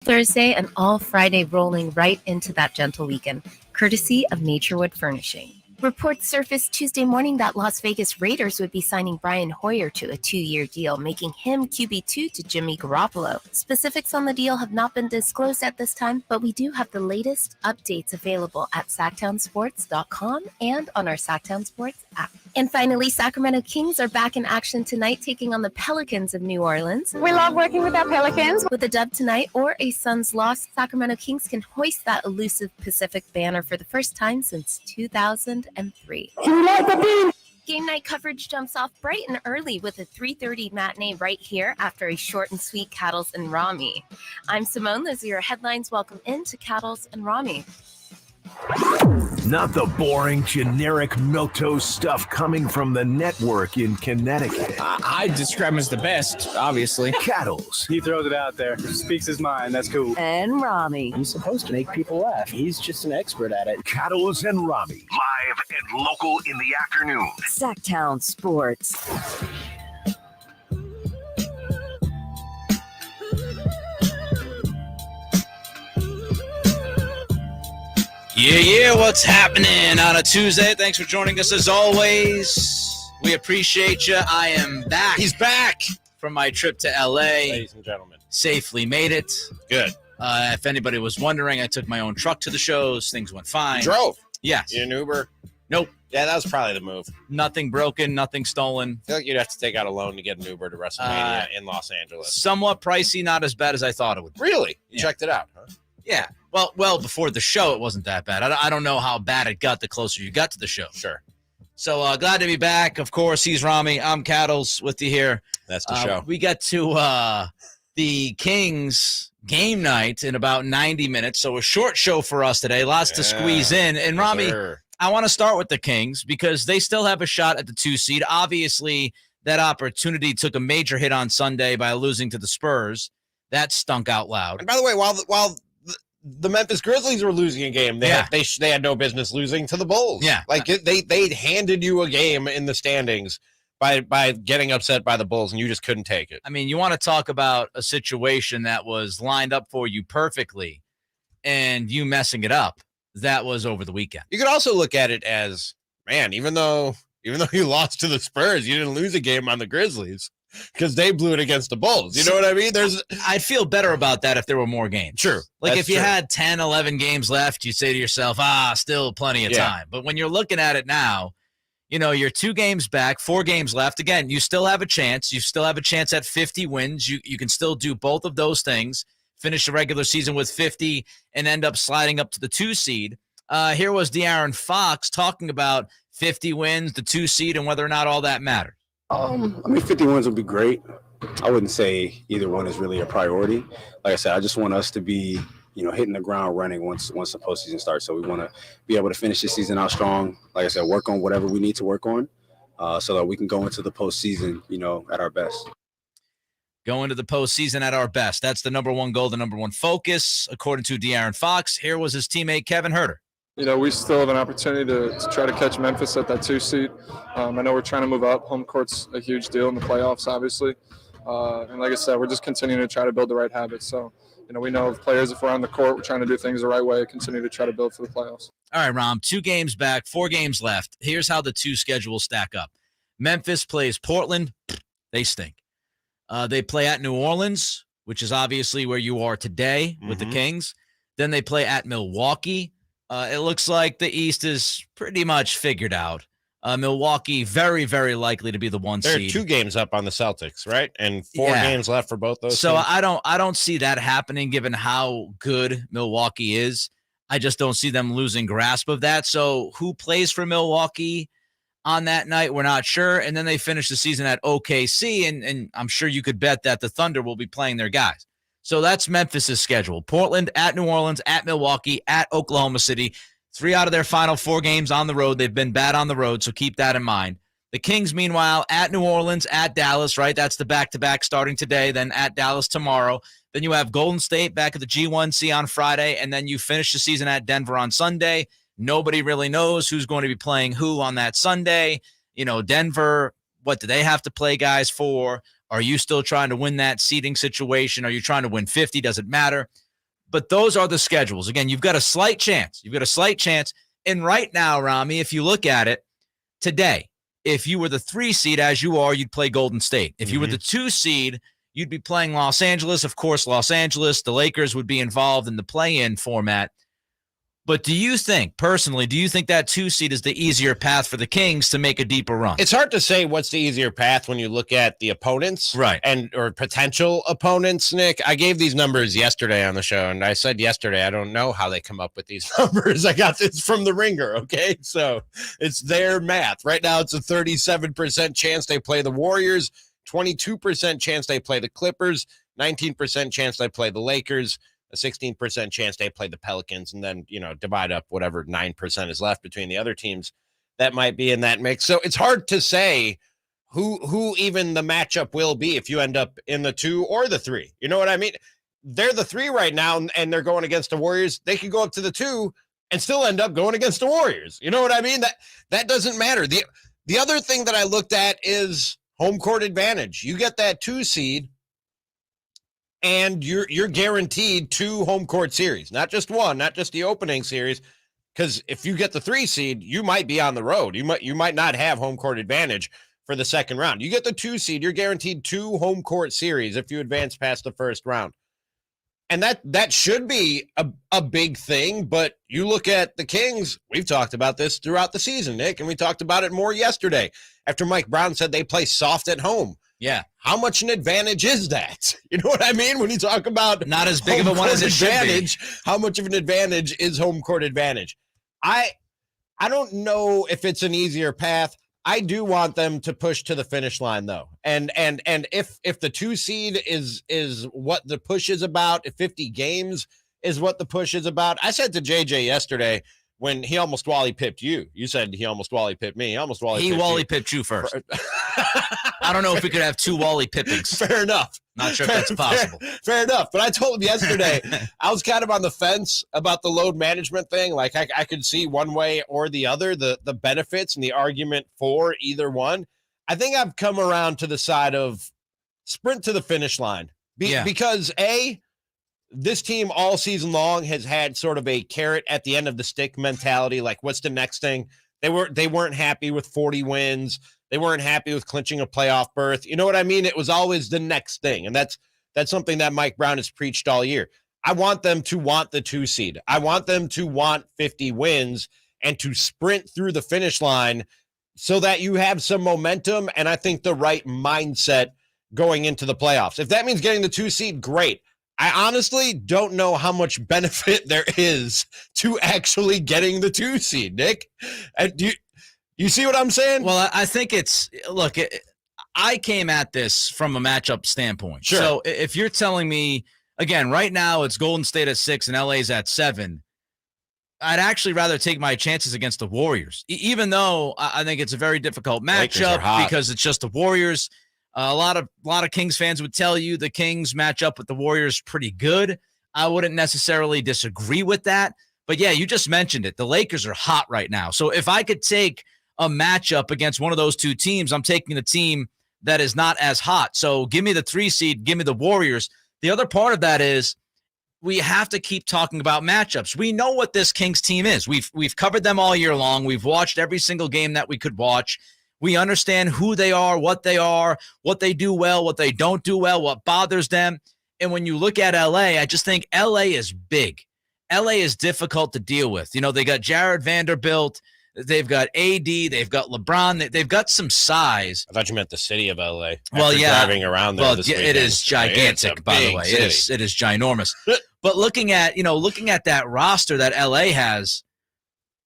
Thursday and all Friday rolling right into that gentle weekend, courtesy of Naturewood Furnishing. Reports surfaced Tuesday morning that Las Vegas Raiders would be signing Brian Hoyer to a 2-year deal, making him QB2 to Jimmy Garoppolo. Specifics on the deal have not been disclosed at this time, but we do have the latest updates available at SactownSports.com and on our Sacktown Sports app. And finally, Sacramento Kings are back in action tonight, taking on the Pelicans of New Orleans. We love working with our Pelicans. With a dub tonight or a Suns loss, Sacramento Kings can hoist that elusive Pacific banner for the first time since 2003. Game night coverage jumps off bright and early with a 3:30 matinee right here after a short and sweet Cattles and Ramie. I'm Simone. Those are your headlines. Welcome into Cattles and Ramie. Not the boring, generic milquetoast stuff coming from the network in Connecticut. I describe him as the best, obviously. Cattles. He throws it out there, speaks his mind. That's cool. And Ramie. He's supposed to make people laugh. He's just an expert at it. Cattles and Ramie. Live and local in the afternoon. Sacktown Sports. Yeah, what's happening on a Tuesday? Thanks for joining us as always. We appreciate you. I am back. He's back from my trip to L.A. Ladies and gentlemen. Safely made it. Good. If anybody was wondering, I took my own truck to the shows. Things went fine. Drove? Yes. You an Uber? Nope. Yeah, that was probably the move. Nothing broken, nothing stolen. I feel like you'd have to take out a loan to get an Uber to WrestleMania in Los Angeles. Somewhat pricey, not as bad as I thought it would be. Really? You Yeah. checked it out, huh? Yeah. Well, before the show, it wasn't that bad. I don't know how bad it got the closer you got to the show. Sure. So glad to be back. Of course, he's Ramie. I'm Cattles with you here. That's the show. We got to the Kings game night in about 90 minutes. So a short show for us today. Lots to squeeze in. And Ramie, I want to start with the Kings because they still have a shot at the 2 seed. Obviously, that opportunity took a major hit on Sunday by losing to the Spurs. That stunk out loud. And by the way, while the Memphis Grizzlies were losing a game, they had no business losing to the Bulls. Yeah. Like they handed you a game in the standings by getting upset by the Bulls, and you just couldn't take it. I mean, you want to talk about a situation that was lined up for you perfectly and you messing it up. That was over the weekend. You could also look at it as, man, even though you lost to the Spurs, you didn't lose a game on the Grizzlies because they blew it against the Bulls. You know what I mean? I'd feel better about that if there were more games. True. Like if you had 10, 11 games left, you'd say to yourself, still plenty of time. But when you're looking at it now, you're 2 games back, 4 games left. Again, you still have a chance. You still have a chance at 50 wins. You can still do both of those things, finish the regular season with 50 and end up sliding up to the 2 seed. Here was De'Aaron Fox talking about 50 wins, the 2 seed, and whether or not all that mattered. 50 wins would be great. I wouldn't say either one is really a priority. Like I said, I just want us to be, hitting the ground running once the postseason starts. So we want to be able to finish this season out strong. Like I said, work on whatever we need to work on so that we can go into the postseason, at our best. Go into the postseason at our best. That's the number one goal, the number one focus, according to De'Aaron Fox. Here was his teammate, Kevin Huerter. We still have an opportunity to try to catch Memphis at that 2 seed. I know we're trying to move up. Home court's a huge deal in the playoffs, obviously. And like I said, we're just continuing to try to build the right habits. So, we know if players, if we're on the court, we're trying to do things the right way, continue to try to build for the playoffs. All right, Rom, 2 games back, 4 games left. Here's how the 2 schedules stack up. Memphis plays Portland. They stink. They play at New Orleans, which is obviously where you are today with the Kings. Then they play at Milwaukee. It looks like the East is pretty much figured out. Milwaukee, very, very likely to be the 1 seed. They're 2 games up on the Celtics, right? And 4 games left for both those So teams. I don't see that happening given how good Milwaukee is. I just don't see them losing grasp of that. So who plays for Milwaukee on that night? We're not sure. And then they finish the season at OKC, and I'm sure you could bet that the Thunder will be playing their guys. So that's Memphis' schedule. Portland, at New Orleans, at Milwaukee, at Oklahoma City. 3 out of their final 4 games on the road. They've been bad on the road, so keep that in mind. The Kings, meanwhile, at New Orleans, at Dallas, right? That's the back-to-back starting today, then at Dallas tomorrow. Then you have Golden State back at the G1C on Friday, and then you finish the season at Denver on Sunday. Nobody really knows who's going to be playing who on that Sunday. Denver, what do they have to play guys for? Are you still trying to win that seeding situation? Are you trying to win 50? Does it matter? But those are the schedules. Again, you've got a slight chance. And right now, Ramie, if you look at it today, if you were the 3 seed as you are, you'd play Golden State. If you were the 2 seed, you'd be playing Los Angeles. Of course, Los Angeles, the Lakers would be involved in the play-in format. But do you think that 2 seed is the easier path for the Kings to make a deeper run? It's hard to say what's the easier path when you look at the opponents, right, or potential opponents. Nick, I gave these numbers yesterday on the show, and I said yesterday I don't know how they come up with these numbers. I got this from the Ringer, okay? So it's their math. Right now, it's a 37% chance they play the Warriors, 22% chance they play the Clippers, 19% chance they play the Lakers, a 16% chance they play the Pelicans, and then, divide up whatever 9% is left between the other teams that might be in that mix. So it's hard to say who even the matchup will be if you end up in the 2 or the 3. You know what I mean? They're the 3 right now, and they're going against the Warriors. They could go up to the 2 and still end up going against the Warriors. You know what I mean? That doesn't matter. The other thing that I looked at is home court advantage. You get that 2 seed, and you're guaranteed 2 home court series, not just one, not just the opening series. Because if you get the 3 seed, you might be on the road. You might not have home court advantage for the second round. You get the 2 seed, you're guaranteed 2 home court series if you advance past the first round. And that should be a big thing. But you look at the Kings, we've talked about this throughout the season, Nick, and we talked about it more yesterday after Mike Brown said they play soft at home. Yeah. How much an advantage is that? You know what I mean? When you talk about not as big of a one as it should be. How much of an advantage is home court advantage? I don't know if it's an easier path. I do want them to push to the finish line, though. And if the 2 seed is what the push is about, if 50 games is what the push is about. I said to JJ yesterday, when he almost Wally pipped you. You said he almost Wally pipped me. He almost Wally pipped you first. I don't know if we could have 2 Wally pippings. Fair enough. Not sure if that's possible. Fair enough. But I told him yesterday, I was kind of on the fence about the load management thing. Like I could see one way or the other, the benefits and the argument for either one. I think I've come around to the side of sprint to the finish line. Because this team all season long has had sort of a carrot at the end of the stick mentality. Like, what's the next thing? They weren't happy with 40 wins. They weren't happy with clinching a playoff berth. You know what I mean? It was always the next thing. And that's something that Mike Brown has preached all year. I want them to want the 2 seed. I want them to want 50 wins and to sprint through the finish line so that you have some momentum and I think the right mindset going into the playoffs. If that means getting the 2 seed, great. I honestly don't know how much benefit there is to actually getting the 2 seed, Nick. Do you see what I'm saying? Well, I think I came at this from a matchup standpoint. Sure. So if you're telling me, again, right now it's Golden State at 6 and LA's at 7, I'd actually rather take my chances against the Warriors, even though I think it's a very difficult matchup because it's just the Warriors. A lot of Kings fans would tell you the Kings match up with the Warriors pretty good. I wouldn't necessarily disagree with that. But yeah, you just mentioned it. The Lakers are hot right now. So if I could take a matchup against one of those 2 teams, I'm taking the team that is not as hot. So give me the 3 seed, give me the Warriors. The other part of that is we have to keep talking about matchups. We know what this Kings team is. We've covered them all year long. We've watched every single game that we could watch. We understand who they are, what they do well, what they don't do well, what bothers them. And when you look at LA, I just think LA is big. LA is difficult to deal with. You know, they got Jared Vanderbilt. They've got AD. They've got LeBron. They've got some size. I thought you meant the city of LA. Well, yeah. Driving around there this weekend. It is gigantic, by the way. It is ginormous. But looking at that roster that LA has,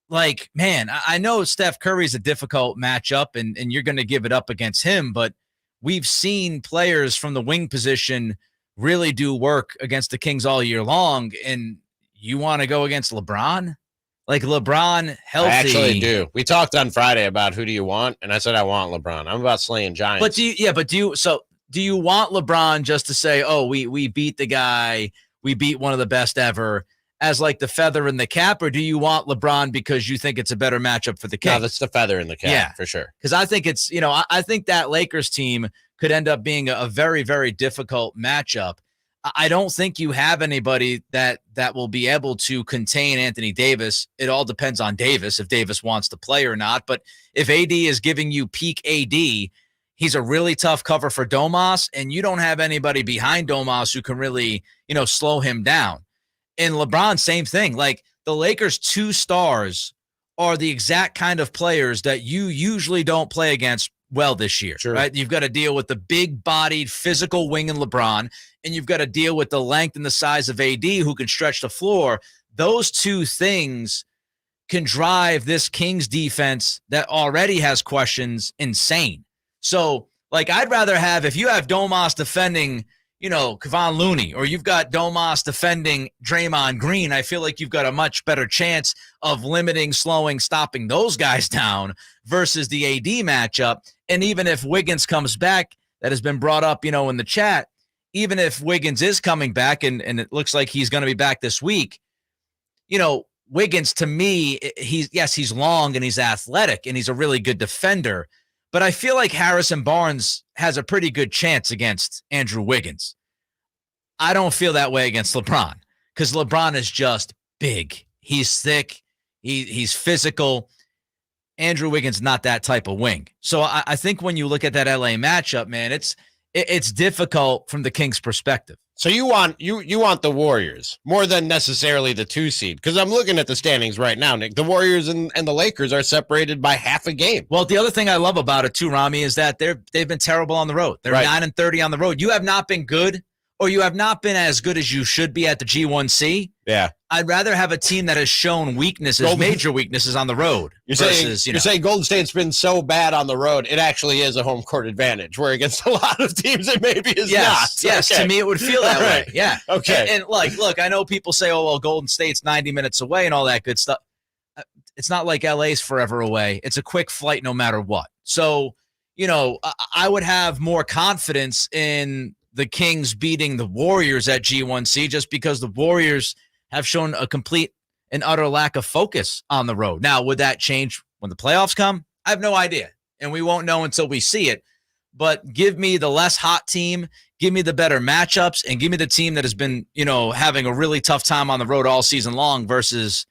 like, man, I know Steph Curry's a difficult matchup, and you're going to give it up against him, but we've seen players from the wing position really do work against the Kings all year long, and you want to go against LeBron? Like, LeBron healthy. I actually do. We talked on Friday about who do you want, and I said I want LeBron. I'm about slaying giants. But do you want LeBron just to say, oh, we beat the guy, we beat one of the best ever, as like the feather in the cap, or do you want LeBron because you think it's a better matchup for the Kings? No, that's the feather in the cap, for sure. Because I think it's, I think that Lakers team could end up being a very, very difficult matchup. I don't think you have anybody that will be able to contain Anthony Davis. It all depends on Davis, if Davis wants to play or not. But if AD is giving you peak AD, he's a really tough cover for Domas, and you don't have anybody behind Domas who can really, slow him down. And LeBron, same thing. Like, the Lakers' 2 stars are the exact kind of players that you usually don't play against well this year, right? You've got to deal with the big-bodied physical wing in LeBron, and you've got to deal with the length and the size of AD who can stretch the floor. Those 2 things can drive this Kings defense that already has questions insane. So, like, I'd rather have, if you have Domas defending, Kevon Looney, or you've got Domas defending Draymond Green, I feel like you've got a much better chance of limiting, slowing, stopping those guys down versus the AD matchup. And even if Wiggins comes back, that has been brought up, in the chat, even if Wiggins is coming back, and it looks like he's going to be back this week, Wiggins, to me, he's long and he's athletic and he's a really good defender. But I feel like Harrison Barnes has a pretty good chance against Andrew Wiggins. I don't feel that way against LeBron, because LeBron is just big. He's thick. He's physical. Andrew Wiggins not that type of wing. So I think when you look at that LA matchup, man, it's difficult from the Kings' perspective. So you want the Warriors more than necessarily the 2 seed, because I'm looking at the standings right now, Nick. The Warriors and the Lakers are separated by half a game. Well, the other thing I love about it too, Ramie, is that they've been terrible on the road. They're 9-30 on the road. You have not been good, or you have not been as good as you should be at the G1C. Yeah. I'd rather have a team that has shown major weaknesses on the road. You're saying Golden State's been so bad on the road, it actually is a home court advantage, where against a lot of teams it maybe is not. Yes, okay. To me it would feel that way. Yeah. Okay. And look, I know people say, oh, well, Golden State's 90 minutes away and all that good stuff. It's not like LA's forever away. It's a quick flight no matter what. So, I would have more confidence in the Kings beating the Warriors at G1C, just because the Warriors have shown a complete and utter lack of focus on the road. Now, would that change when the playoffs come? I have no idea, and we won't know until we see it. But give me the less hot team, give me the better matchups, and give me the team that has been, having a really tough time on the road all season long versus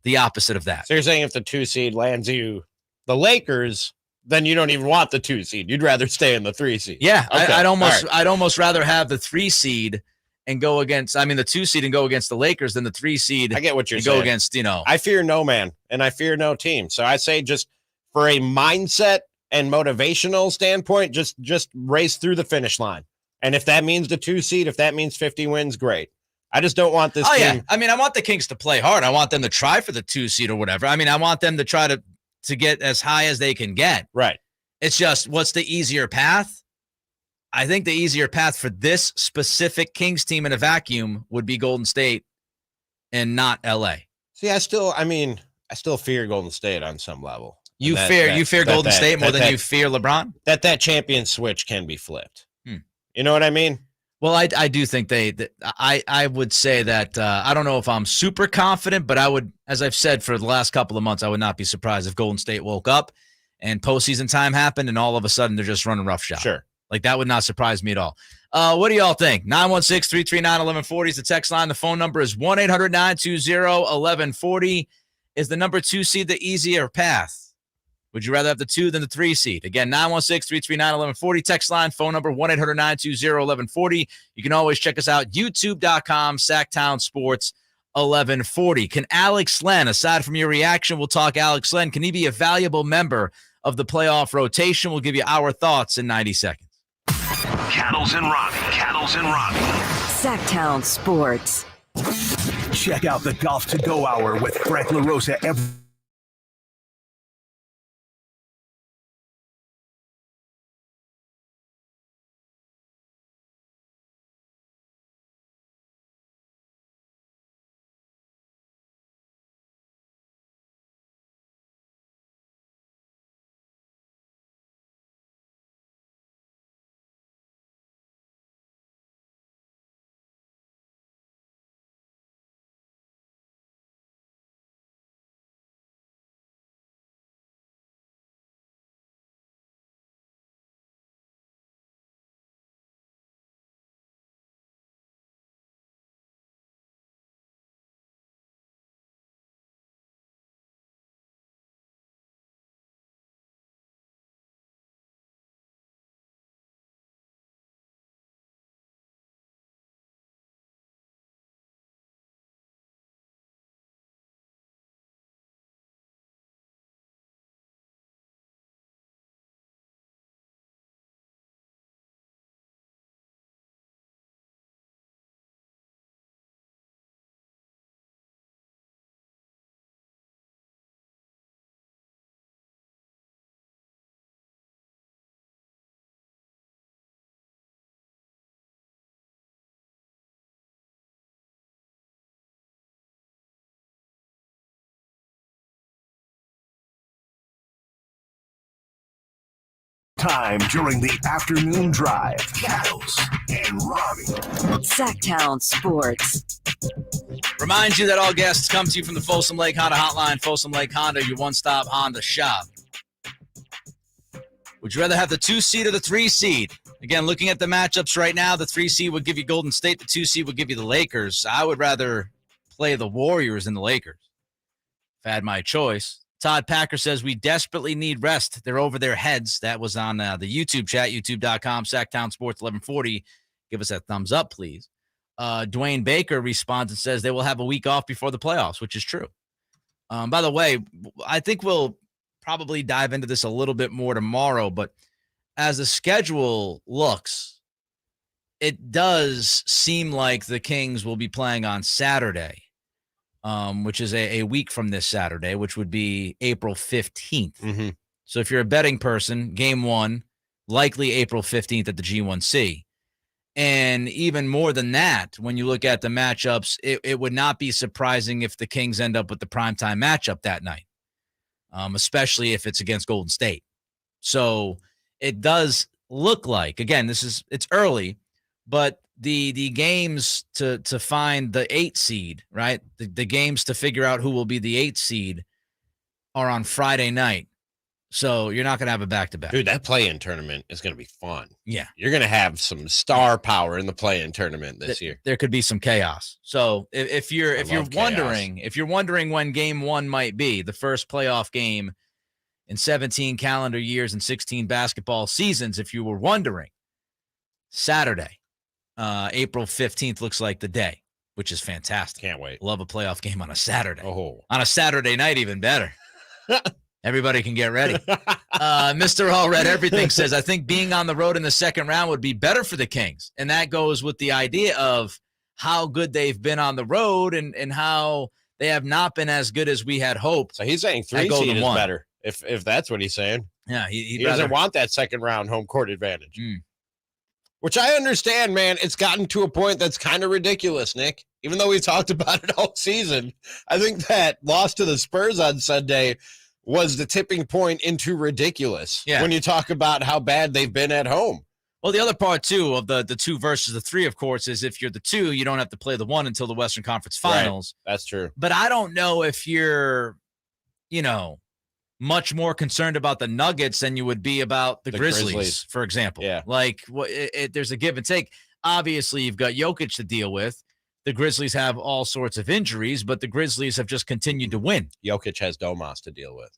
the opposite of that. So you're saying if the 2 seed lands you the Lakers, then you don't even want the 2 seed. You'd rather stay in the 3 seed. Yeah, okay. I'd almost rather have the 3 seed and go against, the 2 seed and go against the Lakers than the 3 seed. I get what you're saying. Go against, I fear no man and I fear no team. So I say, just for a mindset and motivational standpoint, just race through the finish line. And if that means the 2 seed, if that means 50 wins, great. I just don't want this team. Yeah. I want the Kings to play hard. I want them to try for the 2 seed or whatever. I want them to try to get as high as they can get. Right. It's just, what's the easier path? I think the easier path for this specific Kings team in a vacuum would be Golden State and not LA. See, I still fear Golden State on some level. You fear Golden State more than you fear LeBron? That champion switch can be flipped. You know what I mean? Well, I do think I would say that I don't know if I'm super confident, but I would, as I've said for the last couple of months, I would not be surprised if Golden State woke up and postseason time happened and all of a sudden they're just running roughshod. Sure. Like, that would not surprise me at all. What do y'all think? 916-339-1140 is the text line. The phone number is 1-800-920-1140. Is the number 2 seed the easier path? Would you rather have the 2 than the 3 seed? Again, 916-339-1140. Text line, phone number 1-800-920-1140. You can always check us out, youtube.com, Sacktown Sports 1140. Can Alex Len, aside from your reaction, we'll talk Alex Len, can he be a valuable member of the playoff rotation? We'll give you our thoughts in 90 seconds. Cattles and Ramie. Sacktown Sports. Check out the Golf to Go Hour with Frank LaRosa every Time during the afternoon drive. Cattles and Ramie. Sacktown Sports. Remind you that all guests come to you from the Folsom Lake Honda Hotline. Folsom Lake Honda, your one-stop Honda shop. Would you rather have the 2 seed or the 3 seed? Again, looking at the matchups right now, the 3 seed would give you Golden State. The 2 seed would give you the Lakers. I would rather play the Warriors than the Lakers. If I had my choice. Todd Packer says we desperately need rest. They're over their heads. That was on the YouTube chat, youtube.com, Sacktown Sports 1140. Give us that thumbs up, please. Dwayne Baker responds and says they will have a week off before the playoffs, which is true. By the way, I think we'll probably dive into this a little bit more tomorrow, but as the schedule looks, it does seem like the Kings will be playing on Saturday, which is a week from this Saturday, which would be April 15th. Mm-hmm. So if you're a betting person, game 1, likely April 15th at the G1C. And even more than that, when you look at the matchups, it would not be surprising if the Kings end up with the primetime matchup that night. Especially if it's against Golden State. So it does look like, again, it's early, but the games to find the 8 seed, right? The games to figure out who will be the 8 seed are on Friday night. So you're not going to have a back-to-back. Dude, that play-in tournament is going to be fun. Yeah. You're going to have some star power in the play-in tournament this year. There could be some chaos. So if you're chaos. wondering when game 1 might be, the first playoff game in 17 calendar years and 16 basketball seasons, if you were wondering, Saturday, April 15th looks like the day, which is fantastic. Can't wait. Love a playoff game on a Saturday. Oh. On a Saturday night, even better. Everybody can get ready. Mr. All Red Everything says, I think being on the road in the second round would be better for the Kings. And that goes with the idea of how good they've been on the road and how they have not been as good as we had hoped. So he's saying 3 seed is better, if that's what he's saying. Yeah, he doesn't want that second round home court advantage. Which I understand, man. It's gotten to a point that's kind of ridiculous, Nick. Even though we've talked about it all season, I think that loss to the Spurs on Sunday was the tipping point into ridiculous when you talk about how bad they've been at home. Well, the other part, too, of the 2 versus the 3, of course, is if you're the 2, you don't have to play the 1 until the Western Conference Finals. Right. That's true. But I don't know if you're, much more concerned about the Nuggets than you would be about the Grizzlies, for example. Yeah. Like, there's a give and take. Obviously, you've got Jokic to deal with. The Grizzlies have all sorts of injuries, but the Grizzlies have just continued to win. Jokic has Domas to deal with.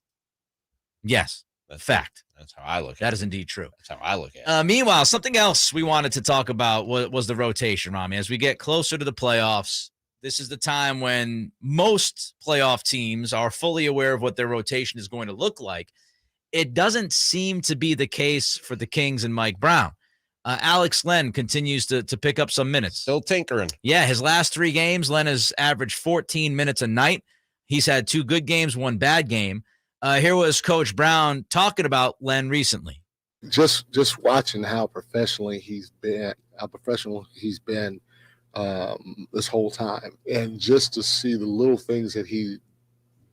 Yes, that's fact. That's how I look at it. That is indeed true. That's how I look at it. Meanwhile, something else we wanted to talk about was the rotation, Ramie. As we get closer to the playoffs, this is the time when most playoff teams are fully aware of what their rotation is going to look like. It doesn't seem to be the case for the Kings and Mike Brown. Alex Len continues to pick up some minutes. Still tinkering. Yeah, his last 3 games, Len has averaged 14 minutes a night. He's had 2 good games, 1 bad game. Here was Coach Brown talking about Len recently. Just watching how professional he's been this whole time, and just to see the little things that he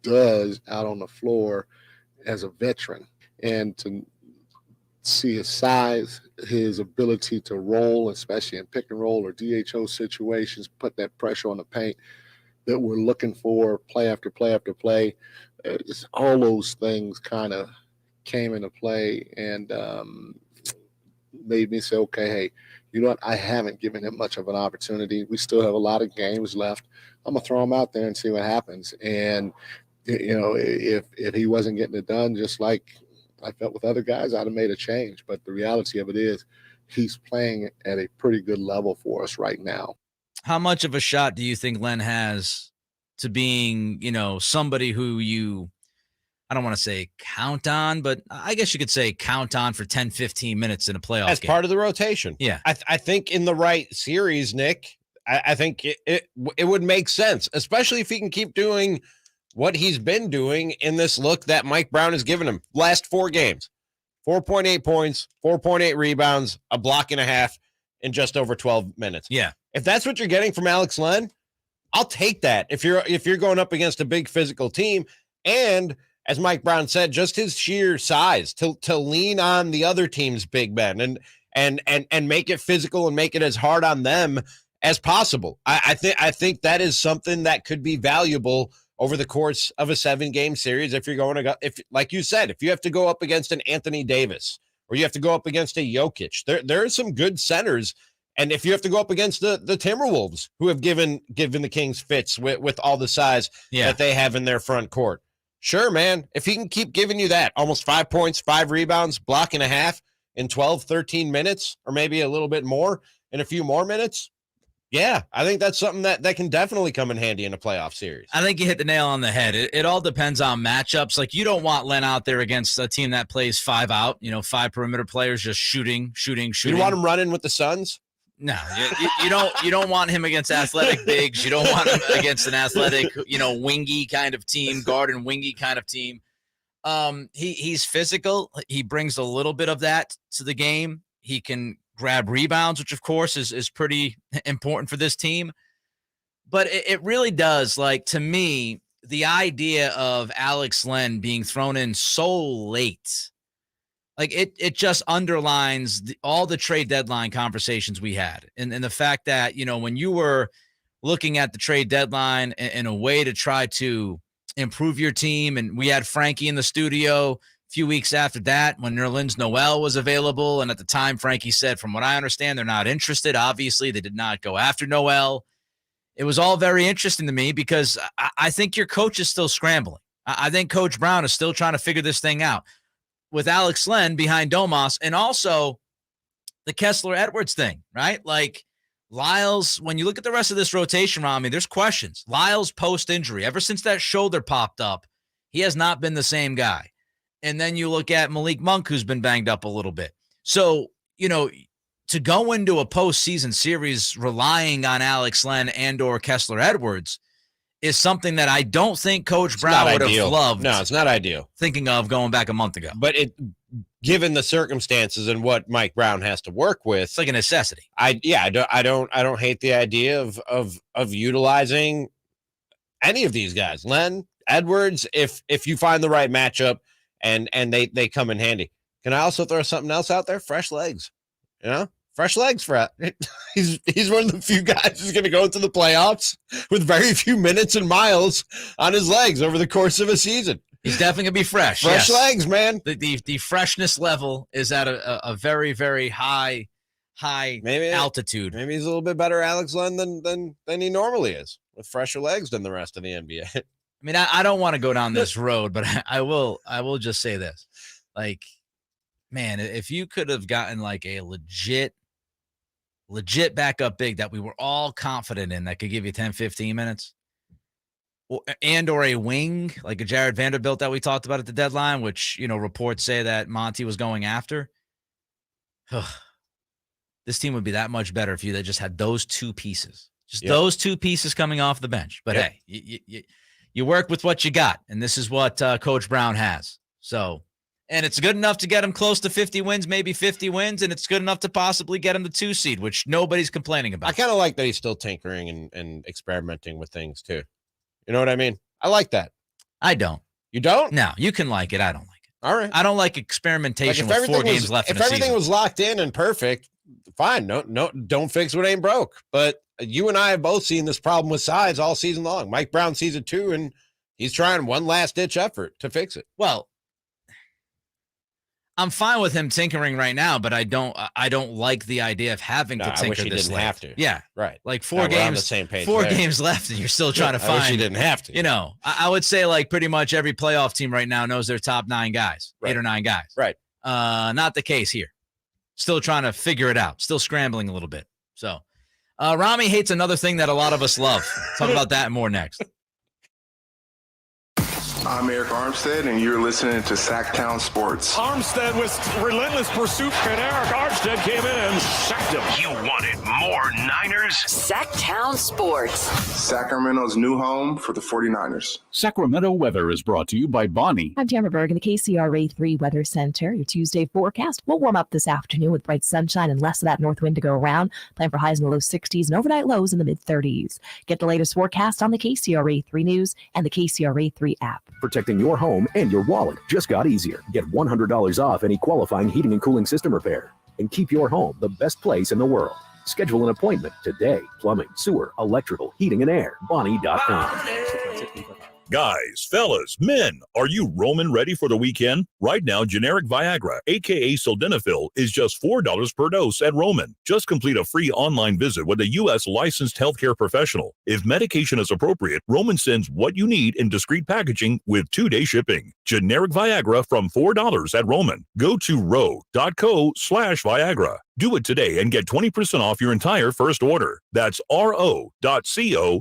does out on the floor as a veteran, and to see his size, his ability to roll, especially in pick and roll or DHO situations, put that pressure on the paint that we're looking for play after play after play. Just all those things kind of came into play and made me say, okay, hey, you know what? I haven't given him much of an opportunity. We still have a lot of games left. I'm going to throw him out there and see what happens. And, if he wasn't getting it done, just like I felt with other guys, I'd have made a change. But the reality of it is he's playing at a pretty good level for us right now. How much of a shot do you think Len has to being, somebody who you, I don't want to say count on, but I guess you could say count on for 10, 15 minutes in a playoff as game? part of the rotation? Yeah. I think in the right series, Nick, I think it would make sense, especially if he can keep doing what he's been doing in this look that Mike Brown has given him. Last 4 games, 4.8 points, 4.8 rebounds, a block and a half in just over 12 minutes. Yeah. If that's what you're getting from Alex Len, I'll take that. If you're going up against a big physical team, and as Mike Brown said, just his sheer size to lean on the other team's big men and make it physical and make it as hard on them as possible. I think that is something that could be valuable over the course of a 7-game series. If you're going to go, like you said, if you have to go up against an Anthony Davis or you have to go up against a Jokic, there are some good centers. And if you have to go up against the Timberwolves, who have given the Kings fits with all the size that they have in their front court. Sure, man. If he can keep giving you that, almost 5 points, 5 rebounds, block and a half in 12, 13 minutes, or maybe a little bit more in a few more minutes, yeah, I think that's something that can definitely come in handy in a playoff series. I think you hit the nail on the head. It all depends on matchups. Like, you don't want Len out there against a team that plays 5 out, 5 perimeter players just shooting. You want him running with the Suns? No, you don't want him against athletic bigs. You don't want him against an athletic, wingy kind of team, guard and wingy kind of team. He's physical. He brings a little bit of that to the game. He can grab rebounds, which of course is pretty important for this team. But it really does, like, to me, the idea of Alex Len being thrown in so late, like it just underlines all the trade deadline conversations we had. And the fact that, when you were looking at the trade deadline in a way to try to improve your team, and we had Frankie in the studio a few weeks after that when Nerlens Noel was available. And at the time, Frankie said, from what I understand, they're not interested. Obviously, they did not go after Noel. It was all very interesting to me because I think your coach is still scrambling. I think Coach Brown is still trying to figure this thing out with Alex Len behind Domas, and also the Kessler-Edwards thing, right? Like, Lyles, when you look at the rest of this rotation, Ramie, there's questions. Lyles post-injury, ever since that shoulder popped up, he has not been the same guy. And then you look at Malik Monk, who's been banged up a little bit. So, to go into a postseason series relying on Alex Len and or Kessler-Edwards is something that I don't think Coach Brown would have loved. No, it's not ideal. Thinking of going back a month ago. But given the circumstances and what Mike Brown has to work with, it's like a necessity. I don't hate the idea of utilizing any of these guys. Len, Edwards, if you find the right matchup and they come in handy. Can I also throw something else out there? Fresh legs. Fresh legs for he's one of the few guys who's going to go into the playoffs with very few minutes and miles on his legs over the course of a season. He's definitely going to be fresh. Fresh legs, man. The freshness level is at a very, very high altitude. Maybe he's a little bit better Alex Len than he normally is, with fresher legs than the rest of the NBA. I mean, I don't want to go down this road, but I will just say this. Like, man, if you could have gotten like a legit backup big that we were all confident in that could give you 10, 15 minutes, or a wing like a Jared Vanderbilt that we talked about at the deadline, which, reports say that Monty was going after. This team would be that much better if you just had those two pieces, those two pieces coming off the bench. But hey, you work with what you got, and this is what Coach Brown has. So, and it's good enough to get him close to 50 wins, maybe 50 wins, and it's good enough to possibly get him the 2 seed, which nobody's complaining about. I kind of like that he's still tinkering and experimenting with things too. You know what I mean? I like that. I don't. You don't? No, you can like it. I don't like it. All right. I don't like experimentation with 4 games left in the season. If everything was locked in and perfect, fine. No, don't fix what ain't broke. But you and I have both seen this problem with size all season long. Mike Brown sees it too, and he's trying one last ditch effort to fix it. Well, I'm fine with him tinkering right now, but I don't like the idea of having to tinker. I wish he this didn't late. have to. Yeah, right. Like 4 games, on the same page 4 there. games left, and you're still trying to find. I wish he didn't have to. I would say like pretty much every playoff team right now knows their top 9 guys, right. 8 or 9 guys. Right. Not the case here. Still trying to figure it out. Still scrambling a little bit. So, Ramie hates another thing that a lot of us love. Talk about that and more next. I'm Eric Armstead, and you're listening to Sacktown Sports. Armstead with relentless pursuit, and Eric Armstead came in and sacked him. You wanted more Niners? Sacktown Sports. Sacramento's new home for the 49ers. Sacramento weather is brought to you by Bonnie. I'm Tamara Berg in the KCRA 3 Weather Center. Your Tuesday forecast will warm up this afternoon with bright sunshine and less of that north wind to go around. Plan for highs in the low 60s and overnight lows in the mid 30s. Get the latest forecast on the KCRA 3 News and the KCRA 3 app. Protecting your home and your wallet just got easier. Get $100 off any qualifying heating and cooling system repair. And keep your home the best place in the world. Schedule an appointment today. Plumbing, sewer, electrical, heating, and air. Bonnie.com. Guys, fellas, men, are you Roman ready for the weekend? Right now, generic Viagra, aka Sildenafil, is just $4 per dose at Roman. Just complete a free online visit with a U.S. licensed healthcare professional. If medication is appropriate, Roman sends what you need in discreet packaging with 2-day shipping. Generic Viagra from $4 at Roman. Go to ro.co/Viagra. Do it today and get 20% off your entire first order. That's ro.co/Viagra.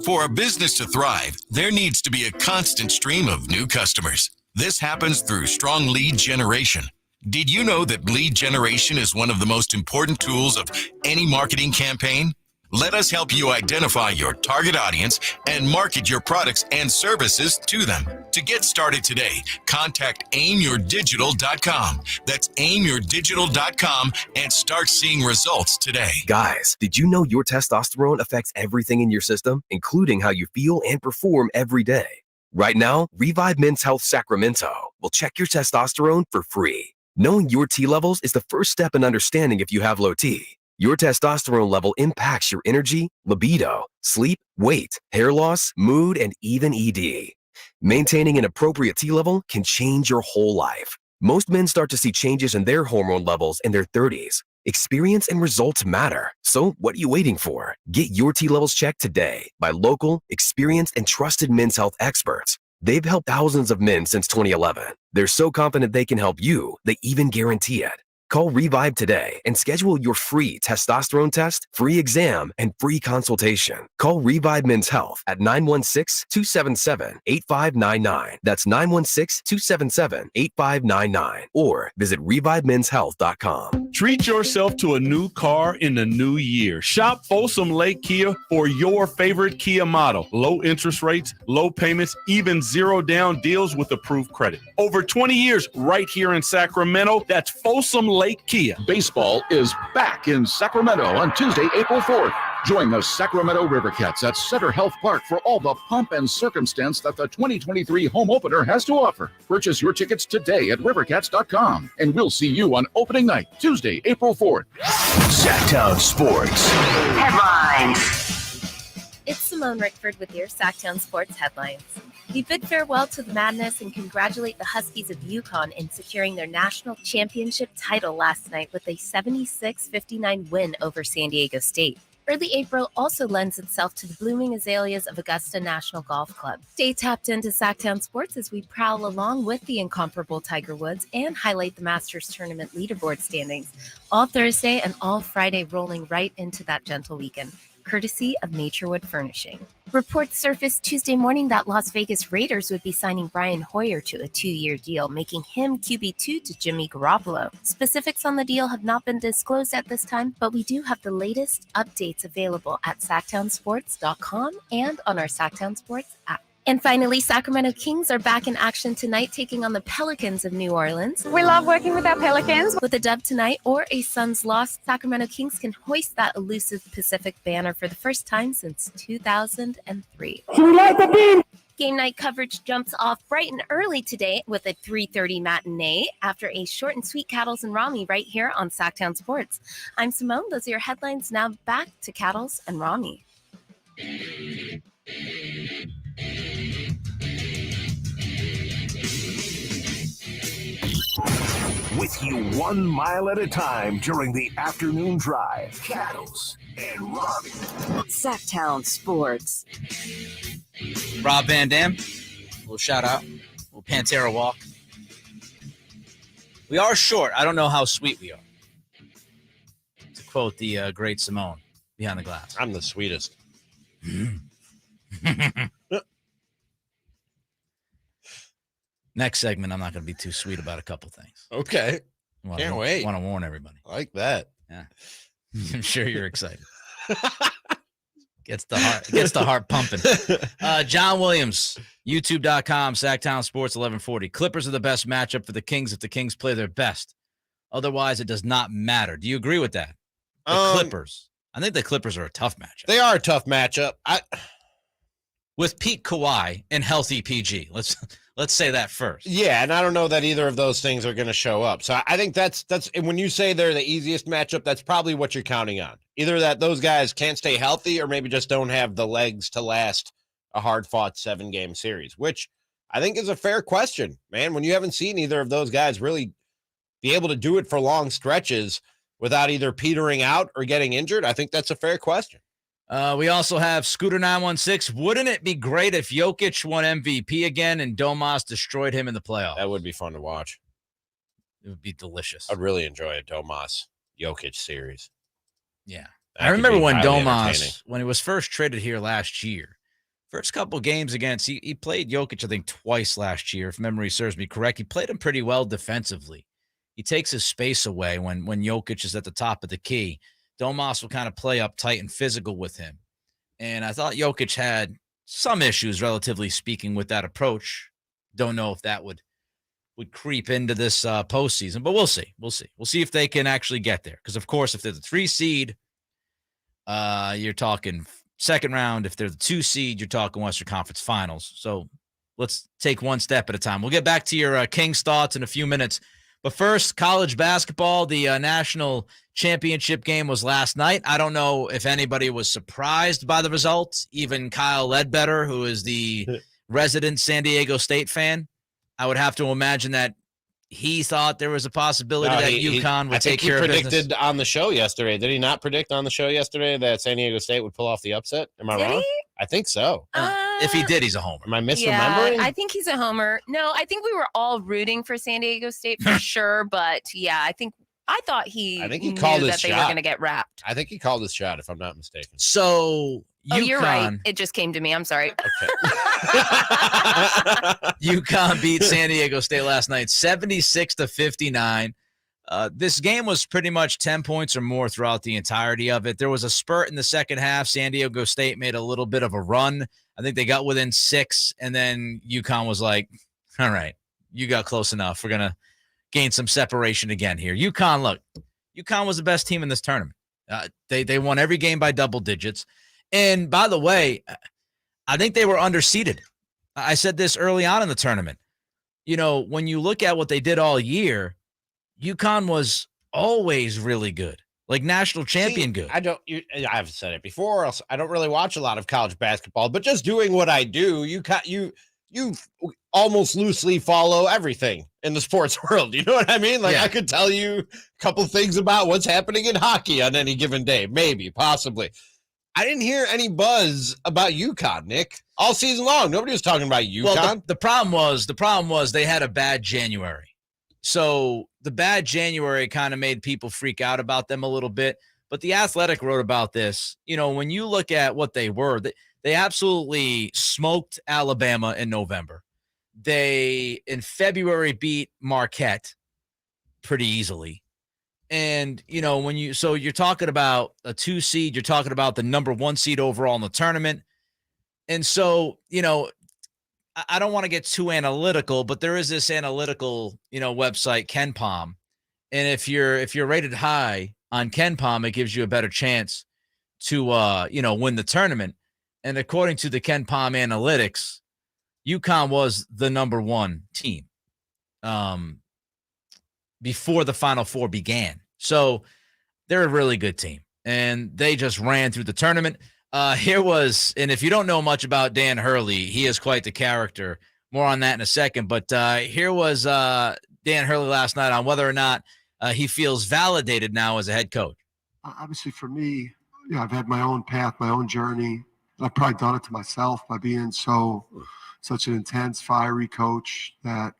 For a business to thrive, there needs to be a constant stream of new customers. This happens through strong lead generation. Did you know that lead generation is one of the most important tools of any marketing campaign? Let us help you identify your target audience and market your products and services to them. To get started today, contact aimyourdigital.com. That's aimyourdigital.com and start seeing results today. Guys, did you know your testosterone affects everything in your system, including how you feel and perform every day? Right now, Revive Men's Health Sacramento will check your testosterone for free. Knowing your T levels is the first step in understanding if you have low T. Your testosterone level impacts your energy, libido, sleep, weight, hair loss, mood, and even ED. Maintaining an appropriate T level can change your whole life. Most men start to see changes in their hormone levels in their 30s. Experience and results matter. So what are you waiting for? Get your T levels checked today by local, experienced, and trusted men's health experts. They've helped thousands of men since 2011. They're so confident they can help you, they even guarantee it. Call Revive today and schedule your free testosterone test, free exam, and free consultation. Call Revive Men's Health at 916-277-8599. That's 916-277-8599. Or visit revivemenshealth.com. Treat yourself to a new car in the new year. Shop Folsom Lake Kia for your favorite Kia model. Low interest rates, low payments, even zero down deals with approved credit. Over 20 years right here in Sacramento. That's Folsom Lake Kia. Baseball is back in Sacramento on Tuesday, April 4th. Join the Sacramento Rivercats at Center Health Park for all the pomp and circumstance that the 2023 home opener has to offer. Purchase your tickets today at rivercats.com, and we'll see you on opening night, Tuesday, April 4th. Sacktown Sports. Headlines. It's Simone Rickford with your Sacktown Sports headlines. We bid farewell to the madness and congratulate the Huskies of UConn in securing their national championship title last night with a 76-59 win over San Diego State. Early April also lends itself to the blooming azaleas of Augusta National Golf Club. Stay tapped into Sacktown Sports as we prowl along with the incomparable Tiger Woods and highlight the Masters Tournament leaderboard standings all Thursday and all Friday, rolling right into that gentle weekend, courtesy of Naturewood Furnishing. Reports surfaced Tuesday morning that Las Vegas Raiders would be signing Brian Hoyer to a 2-year deal, making him QB2 to Jimmy Garoppolo. Specifics on the deal have not been disclosed at this time, but we do have the latest updates available at sacktownsports.com and on our Sacktown Sports app. And finally, Sacramento Kings are back in action tonight, taking on the Pelicans of New Orleans. We love working with our Pelicans. With a dub tonight or a Suns loss, Sacramento Kings can hoist that elusive Pacific banner for the first time since 2003. Game night coverage jumps off bright and early today with a 3:30 matinee after a short and sweet Cattles and Ramie right here on Sacktown Sports. I'm Simone. Those are your headlines. Now back to Cattles and Ramie. With you 1 mile at a time during the afternoon drive. Cattles and Ramie. Sacktown Sports. Rob Van Dam, little shout out, little Pantera walk. We are short. I don't know how sweet we are. To quote the great Simone behind the glass. I'm the sweetest. Next segment, I'm not going to be too sweet about a couple things. Okay. Can't wait. Want to warn everybody. I like that. Yeah. I'm sure you're excited. Gets the heart pumping. John Williams, youtube.com, Sacktown Sports 1140. Clippers are the best matchup for the Kings if the Kings play their best. Otherwise, it does not matter. Do you agree with that? The Clippers. I think the Clippers are a tough matchup. They are a tough matchup. with peak Kawhi and healthy PG. Let's say that first. Yeah, and I don't know that either of those things are going to show up. So I think that's and when you say they're the easiest matchup, that's probably what you're counting on. Either that those guys can't stay healthy or maybe just don't have the legs to last a hard-fought 7-game series, which I think is a fair question, man. When you haven't seen either of those guys really be able to do it for long stretches without either petering out or getting injured, I think that's a fair question. We also have Scooter 916. Wouldn't it be great if Jokic won MVP again and Domas destroyed him in the playoffs? That would be fun to watch. It would be delicious. I'd really enjoy a Domas Jokic series. Yeah. That I remember could be when highly Domas, entertaining. when he was first traded here last year, first couple games against, he played Jokic, I think, twice last year, if memory serves me correct. He played him pretty well defensively. He takes his space away when Jokic is at the top of the key. Domas will kind of play up tight and physical with him. And I thought Jokic had some issues, relatively speaking, with that approach. Don't know if that would creep into this postseason, but we'll see. We'll see. We'll see if they can actually get there. Because, of course, if they're the 3 seed, you're talking second round. If they're the 2 seed, you're talking Western Conference Finals. So let's take one step at a time. We'll get back to your Kings thoughts in a few minutes. But first, college basketball, the national championship game was last night. I don't know if anybody was surprised by the result, even Kyle Ledbetter, who is the resident San Diego State fan. I would have to imagine that he thought there was a possibility that UConn would take care of business. He predicted on the show yesterday. Did he not predict on the show yesterday that San Diego State would pull off the upset? Am I wrong? I think so. If he did, he's a homer. Am I misremembering? Yeah, I think he's a homer. No, I think we were all rooting for San Diego State for sure. But yeah, I thought he he called knew his that they shot. were going to get wrapped. I think he called his shot, if I'm not mistaken. So Oh, you're right. It just came to me. I'm sorry. UConn beat San Diego State last night, 76-59. This game was pretty much 10 points or more throughout the entirety of it. There was a spurt in the second half. San Diego State made a little bit of a run. I think they got within 6, and then UConn was like, all right, you got close enough. We're going to gain some separation again here. UConn was the best team in this tournament. They won every game by double digits. And by the way, I think they were underseeded. I said this early on in the tournament. You know, when you look at what they did all year, UConn was always really good, like national champion good. I've said it before. I don't really watch a lot of college basketball, but just doing what I do, you almost loosely follow everything in the sports world. You know what I mean? Like I could tell you a couple things about what's happening in hockey on any given day, maybe, possibly. I didn't hear any buzz about UConn, Nick, all season long. Nobody was talking about UConn. Well, the problem was they had a bad January. So the bad January kind of made people freak out about them a little bit. But The Athletic wrote about this. You know, when you look at what they were, they absolutely smoked Alabama in November. They, in February, beat Marquette pretty easily. And, you know, so you're talking about a 2 seed, you're talking about the number 1 seed overall in the tournament. And so, you know, I don't want to get too analytical, but there is this analytical, you know, website, KenPom. And if you're rated high on KenPom, it gives you a better chance to, you know, win the tournament. And according to the KenPom analytics, UConn was the number 1 team before the Final Four began. So they're a really good team, and they just ran through the tournament. And if you don't know much about Dan Hurley, he is quite the character. More on that in a second. But here was Dan Hurley last night on whether or not he feels validated now as a head coach. Obviously, for me, I've had my own path, my own journey. I've probably done it to myself by being such an intense, fiery coach that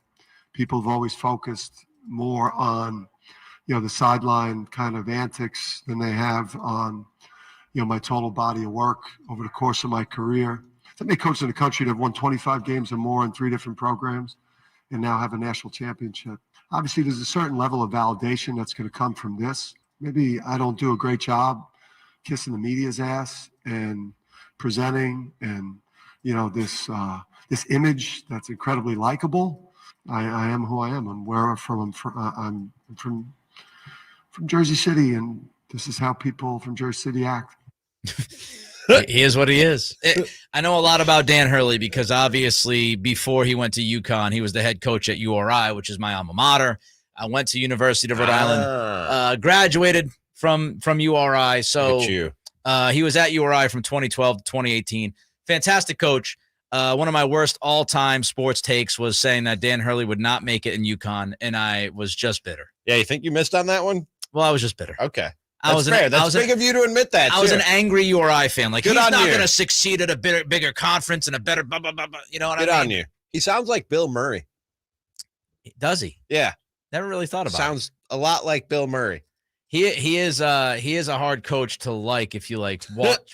people have always focused more on, you know, the sideline kind of antics than they have on, you know, my total body of work over the course of my career. I've many coaches in the country that have won 25 games or more in 3 different programs and now have a national championship. Obviously, there's a certain level of validation that's going to come from this. Maybe I don't do a great job kissing the media's ass and presenting and, you know, this image that's incredibly likable. I am who I am. I'm where I'm from. I'm from Jersey City, and this is how people from Jersey City act. He is what he is. I know a lot about Dan Hurley because obviously before he went to UConn, he was the head coach at URI, which is my alma mater. I went to University of Rhode Island, graduated from URI. So he was at URI from 2012 to 2018. Fantastic coach. One of my worst all-time sports takes was saying that Dan Hurley would not make it in UConn, and I was just bitter. Yeah, you think you missed on that one? Well, I was just bitter. Okay. That's fair. That's big of you to admit that. I was an angry URI fan. Like, Good he's on not you. going to succeed at a bigger conference and a better blah, blah, blah, blah. You know what I mean? Good on you. He sounds like Bill Murray. Does he? Yeah. Never really thought about it. Sounds a lot like Bill Murray. He is a hard coach to like if you like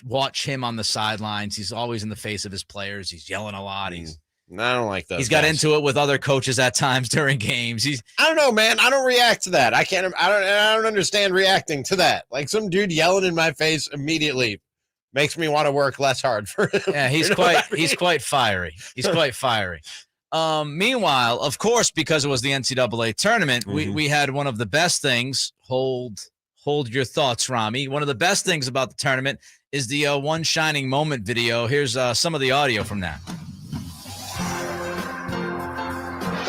watch him on the sidelines. He's always in the face of his players. He's yelling a lot. I don't like those. He's got guys. into it with other coaches at times during games. I don't know, man. I don't react to that. I don't understand reacting to that. Like some dude yelling in my face immediately makes me want to work less hard for him. Yeah, he's quite fiery. He's quite fiery. Meanwhile, of course, because it was the NCAA tournament, we had one of the best things. Hold your thoughts, Ramie. One of the best things about the tournament is the One Shining Moment video. Here's some of the audio from that.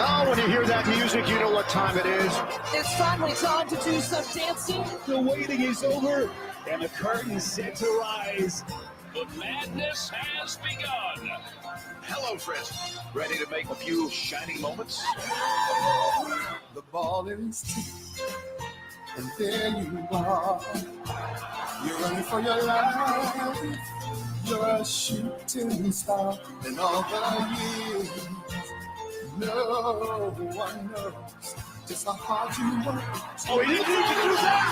Oh, when you hear that music, you know what time it is. It's finally time to do some dancing. The waiting is over, and the curtain's set to rise. The madness has begun. Hello, friends. Ready to make a few shining moments? The ball is tipped, and there you are. You're running for your life. You're a shooting star, and all the years, no one knows just how hard you work. Oh, you need to do that.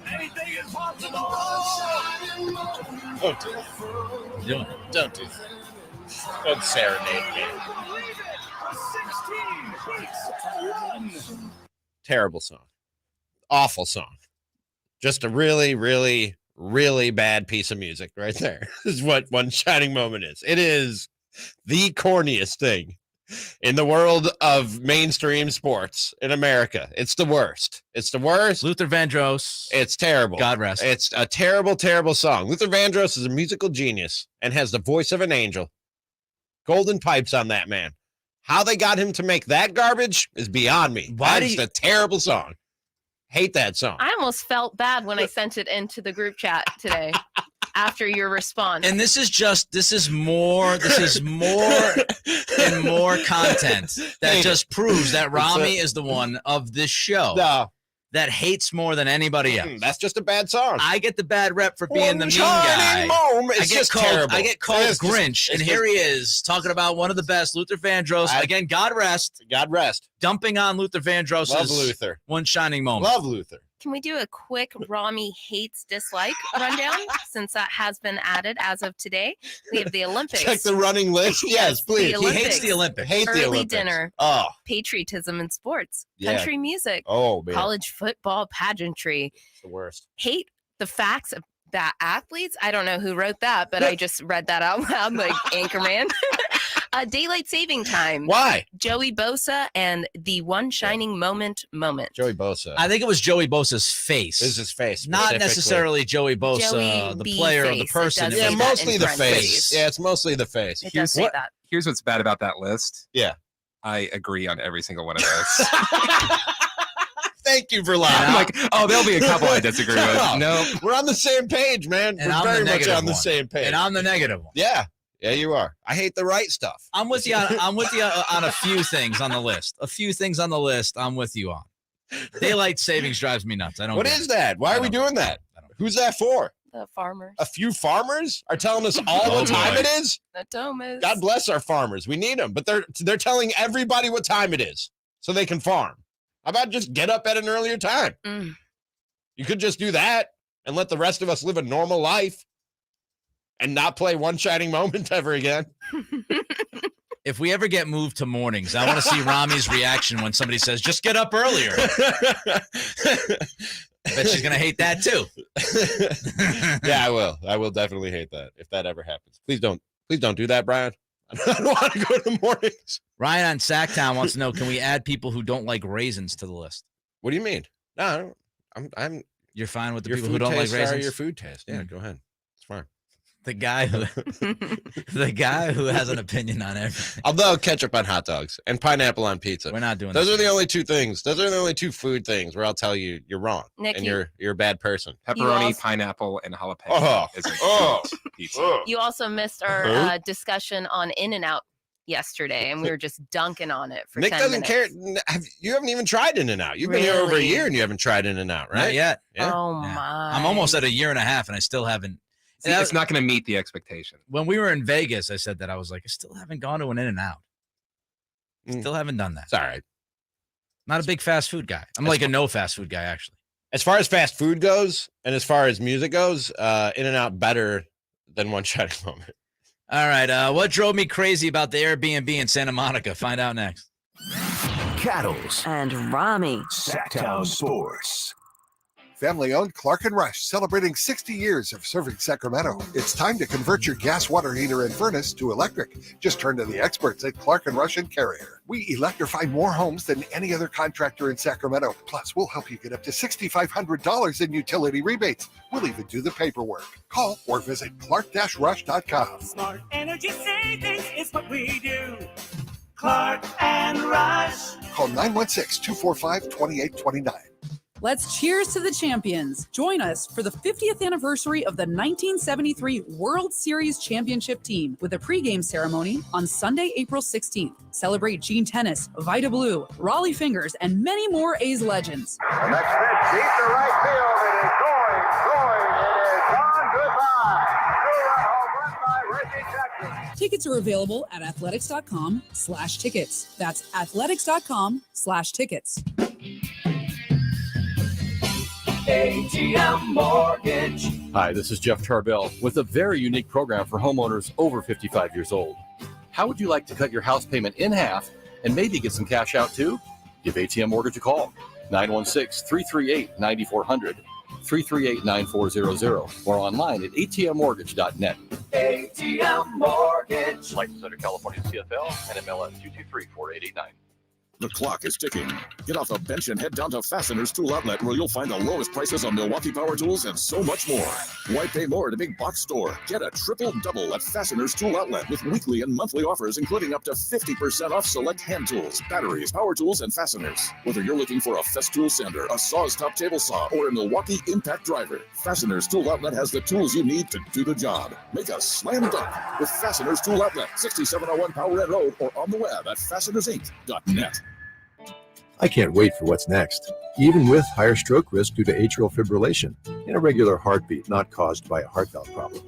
Anything is possible. Don't do that. Don't serenade me. 16 weeks to 1. Terrible song. Awful song. Just a really, really, really bad piece of music right there is what One Shining Moment is. It is the corniest thing in the world of mainstream sports in America. It's the worst. It's the worst. Luther Vandross. It's terrible. God rest. It's a terrible, terrible song. Luther Vandross is a musical genius and has the voice of an angel. Golden pipes on that man. How they got him to make that garbage is beyond me. That's a terrible song. Hate that song. I almost felt bad when I sent it into the group chat today after your response. And this is more and more content that just proves that Ramie is the one of this show that hates more than anybody else. That's just a bad song. I get the bad rep for being the mean guy. I get called Grinch, and here he is talking about one of the best, Luther Vandross. Again, God rest. Dumping on Luther Vandross. Love Luther. One Shining Moment. Love Luther. Can we do a quick Ramie hates dislike rundown since that has been added as of today? We have the Olympics. Check the running list. Yes, please. He hates the Olympics. Early dinner. Oh. Patriotism in sports. Yeah. Country music. Oh, man. College football pageantry. It's the worst. Hate the facts of that athletes. I don't know who wrote that, but I just read that out loud like Anchorman. Daylight saving time. Why? Joey Bosa and the One Shining Moment. Joey Bosa. I think it was Joey Bosa's face. This is his face. Not necessarily Joey Bosa, the player or the person. Yeah, mostly the face. Yeah, it's mostly the face. It does say that. Here's what's bad about that list. Yeah. I agree on every single one of those. Thank you for lying. I'm like, there'll be a couple I disagree with. No, we're on the same page, man. And we're I'm very the much on the one. same page. And I'm the negative one. Yeah. Yeah, you are. I hate the right stuff. I'm with you on a few things on the list. A few things on the list I'm with you on. Daylight savings drives me nuts. I don't. What is that? Why are we doing that? Who's that for? The farmers. A few farmers are telling us all the time it is? The Thomas. God bless our farmers. We need them, but they're telling everybody what time it is so they can farm. How about just get up at an earlier time? You could just do that and let the rest of us live a normal life and not play One Shining Moment ever again. If we ever get moved to mornings, I want to see Ramie's reaction when somebody says, just get up earlier. I bet she's going to hate that too. Yeah, I will. I will definitely hate that if that ever happens. Please don't do that, Brian. I don't want to go to mornings. Ryan on Sacktown wants to know, can we add people who don't like raisins to the list? What do you mean? No, I'm. You're fine with the Your people who food don't like tastes are raisins? your food taste. Yeah, go ahead. It's fine. The guy who has an opinion on everything. Although ketchup on hot dogs and pineapple on pizza. We're not doing those. this. Are the only two things. Those are the only two food things where I'll tell you you're wrong. Nick, and you're a bad person. Pepperoni, pineapple, and jalapeno is a good pizza. You also missed our discussion on In-N-Out yesterday, and we were just dunking on it for Nick 10 doesn't minutes. care. You haven't even tried In-N-Out. You've been here over a year and you haven't tried In-N-Out, right? Not yet. Yeah. Oh my! I'm almost at a year and a half, and I still haven't. See, it's not going to meet the expectation. When we were in Vegas, I said that I was like, I still haven't gone to an In-N-Out. Still haven't done that. It's all right. Not a big fast food guy. I'm like a no fast food guy, actually. As far as fast food goes, and as far as music goes, In-N-Out better than One Shining Moment. All right. What drove me crazy about the Airbnb in Santa Monica? Find out next. Cattles and Ramie. Sacktown Sports. Family-owned Clark & Rush, celebrating 60 years of serving Sacramento. It's time to convert your gas water heater and furnace to electric. Just turn to the experts at Clark & Rush and Carrier. We electrify more homes than any other contractor in Sacramento. Plus, we'll help you get up to $6,500 in utility rebates. We'll even do the paperwork. Call or visit clark-rush.com. Smart energy savings is what we do. Clark and Rush. Call 916-245-2829. Let's cheers to the champions. Join us for the 50th anniversary of the 1973 World Series Championship team with a pregame ceremony on Sunday, April 16th. Celebrate Gene Tennis, Vita Blue, Raleigh Fingers, and many more A's legends. The next pitch, deep to right field. It is going. It is gone. Goodbye. 2-run home run by Reggie Jackson. Tickets are available at athletics.com/tickets. That's athletics.com/tickets. ATM Mortgage. Hi, this is Jeff Tarbell with a very unique program for homeowners over 55 years old. How would you like to cut your house payment in half and maybe get some cash out too? Give ATM Mortgage a call. 916-338-9400, 338-9400, or online at atmmortgage.net. ATM Mortgage. License under California CFL and MLS 223-4889. The clock is ticking. Get off the bench and head down to Fasteners Tool Outlet, where you'll find the lowest prices on Milwaukee power tools and so much more. Why pay more at a big box store? Get a triple-double at Fasteners Tool Outlet with weekly and monthly offers, including up to 50% off select hand tools, batteries, power tools, and fasteners. Whether you're looking for a Festool sander, a Saws top table saw, or a Milwaukee impact driver, Fasteners Tool Outlet has the tools you need to do the job. Make a slam dunk with Fasteners Tool Outlet, 6701 Power Ed Road, or on the web at fastenersinc.net. I can't wait for what's next, even with higher stroke risk due to atrial fibrillation, an irregular heartbeat not caused by a heart valve problem.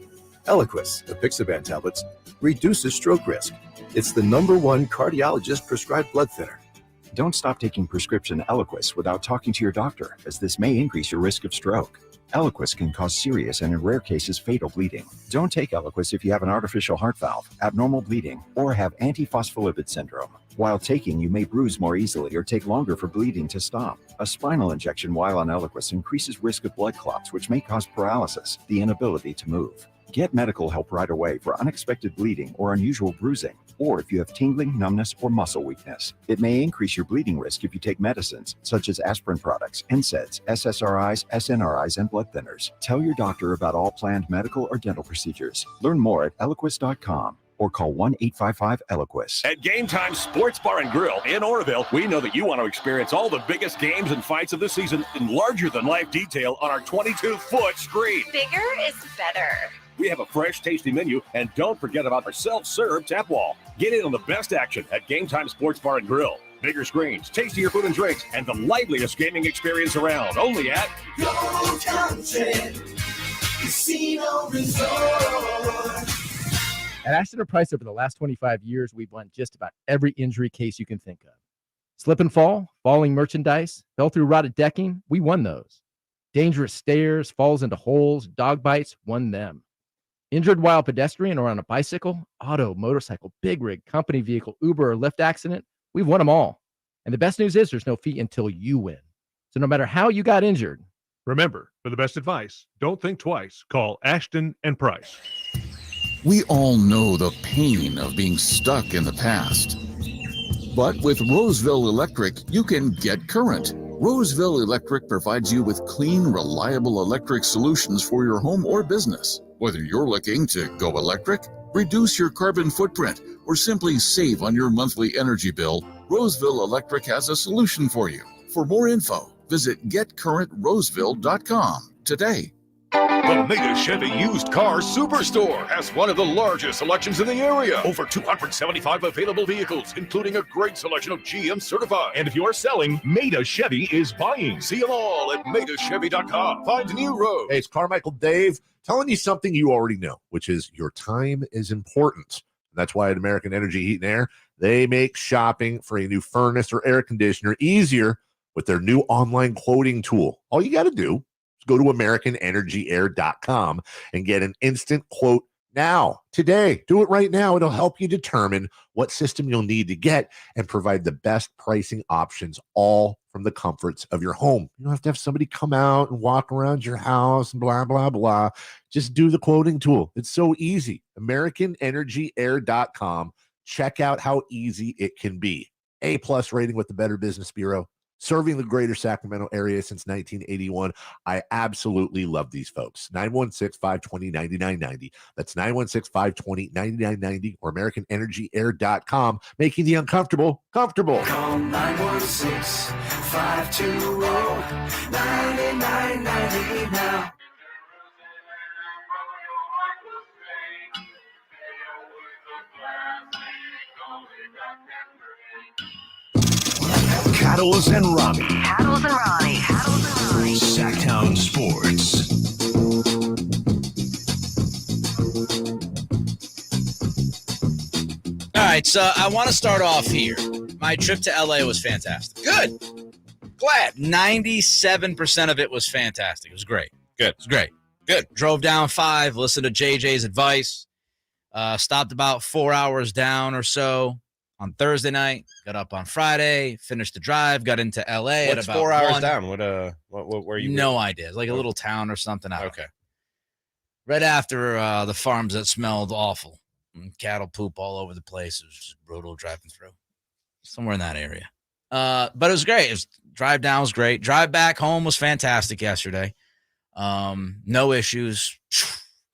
Eliquis, the Apixaban tablets, reduces stroke risk. It's the #1 cardiologist-prescribed blood thinner. Don't stop taking prescription Eliquis without talking to your doctor, as this may increase your risk of stroke. Eliquis can cause serious and in rare cases fatal bleeding. Don't take Eliquis if you have an artificial heart valve, abnormal bleeding, or have antiphospholipid syndrome. While taking, you may bruise more easily or take longer for bleeding to stop. A spinal injection while on Eliquis increases risk of blood clots, which may cause paralysis, the inability to move. Get medical help right away for unexpected bleeding or unusual bruising, or if you have tingling, numbness, or muscle weakness. It may increase your bleeding risk if you take medicines, such as aspirin products, NSAIDs, SSRIs, SNRIs, and blood thinners. Tell your doctor about all planned medical or dental procedures. Learn more at Eliquis.com or call 1-855-ELIQUIS. At Game Time Sports Bar and Grill in Oroville, we know that you want to experience all the biggest games and fights of the season in larger-than-life detail on our 22-foot screen. Bigger is better. We have a fresh, tasty menu, and don't forget about our self-serve tap wall. Get in on the best action at Game Time Sports Bar and Grill. Bigger screens, tastier food and drinks, and the liveliest gaming experience around. Only at Go Country Casino Resort. At Ashton & Price, over the last 25 years, we've won just about every injury case you can think of. Slip and fall, falling merchandise, fell through rotted decking, we won those. Dangerous stairs, falls into holes, dog bites, won them. Injured while pedestrian or on a bicycle, auto, motorcycle, big rig, company vehicle, Uber, or Lyft accident, we've won them all. And the best news is there's no fee until you win. So no matter how you got injured, remember, for the best advice, don't think twice. Call Ashton & Price. We all know the pain of being stuck in the past. But with Roseville Electric, you can get current. Roseville Electric provides you with clean, reliable electric solutions for your home or business. Whether you're looking to go electric, reduce your carbon footprint, or simply save on your monthly energy bill, Roseville Electric has a solution for you. For more info, visit getcurrentroseville.com today. The Mega Chevy Used Car Superstore has one of the largest selections in the area. Over 275 available vehicles, including a great selection of GM certified. And if you're selling, Mega Chevy is buying. See them all at megachevy.com. Find new roads. Hey, it's Carmichael Dave telling you something you already know, which is your time is important. That's why at American Energy Heat and Air, they make shopping for a new furnace or air conditioner easier with their new online quoting tool. All you got to do, go to AmericanEnergyAir.com and get an instant quote now, today. Do it right now. It'll help you determine what system you'll need to get and provide the best pricing options, all from the comforts of your home. You don't have to have somebody come out and walk around your house and blah, blah, blah. Just do the quoting tool. It's so easy. AmericanEnergyAir.com. Check out how easy it can be. A+ rating with the Better Business Bureau. Serving the greater Sacramento area since 1981. I absolutely love these folks. 916-520-9990. That's 916-520-9990 or AmericanEnergyAir.com, making the uncomfortable comfortable. Call 916-520-9990 now. Cattles and Ramie. Cattles and Ramie. Sacktown Sports. All right, so I want to start off here. My trip to LA was fantastic. Good. Glad. 97% of it was fantastic. It was great. Good. It was great. Good. Drove down 5, listened to JJ's advice. Stopped about 4 hours down or so on Thursday night. Got up on Friday, finished the drive, got into LA What's at about 4 hours 1. down? What where you? No idea. It's like a little town or something. Okay. Right after the farms that smelled awful. And cattle poop all over the place. It was just brutal driving through. Somewhere in that area. But it was great. Drive down was great. Drive back home was fantastic yesterday. No issues.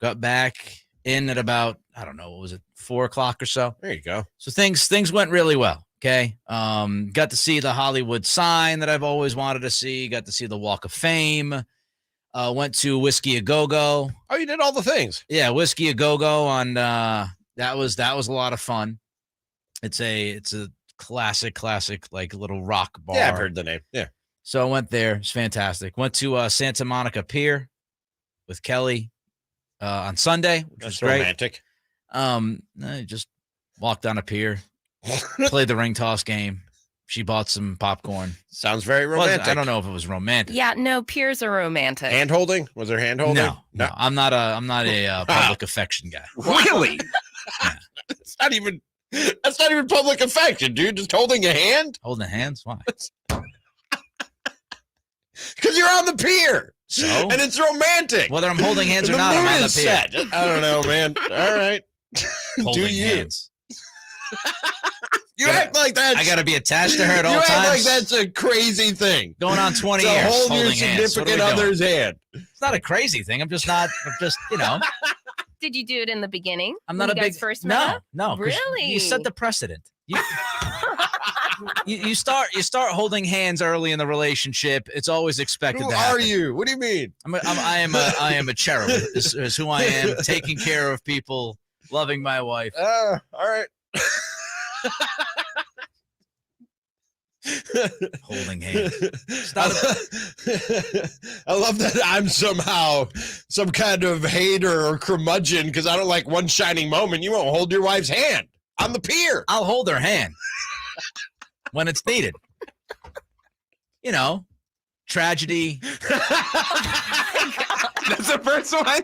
Got back in at about, I don't know, what was it, 4 o'clock or so? There you go. So things went really well. Okay. Got to see the Hollywood sign that I've always wanted to see. Got to see the Walk of Fame. Went to Whiskey A Go-Go. Oh, you did all the things. Yeah, Whiskey A Go-Go on that was a lot of fun. It's a classic like little rock bar. Yeah, I've heard the name. Yeah. So I went there. It's fantastic. Went to Santa Monica Pier with Kelly on Sunday, which was great. Romantic. I just walked on a pier, played the ring toss game. She bought some popcorn. Sounds very romantic. I don't know if it was romantic. Yeah, no, peers are romantic. Hand holding? Was there hand holding? No. I'm not a public affection guy. Really? Yeah. That's not even public affection, dude. Just holding a hand? Holding hands? Why? Because you're on the pier. So? And it's romantic. Whether I'm holding hands or not, I'm on the pier. Set. I don't know, man. All right. Holding hands. You act like that. I got to be attached to her at all times. You act like times. that's a crazy thing. Going on 20 to years. hold holding your significant other's hand. It's not a crazy thing. I'm just, Did you do it in the beginning? I'm not when a you guys big first met up? No. Really? You set the precedent. You start holding hands early in the relationship. It's always expected. Who to happen. are you? What do you mean? I am a cherub. Is who I am. Taking care of people, loving my wife. All right. Holding hands. I love that I'm somehow some kind of hater or curmudgeon because I don't like one shining moment. You won't hold your wife's hand on the pier. I'll hold her hand when it's needed. Tragedy. That's the first one.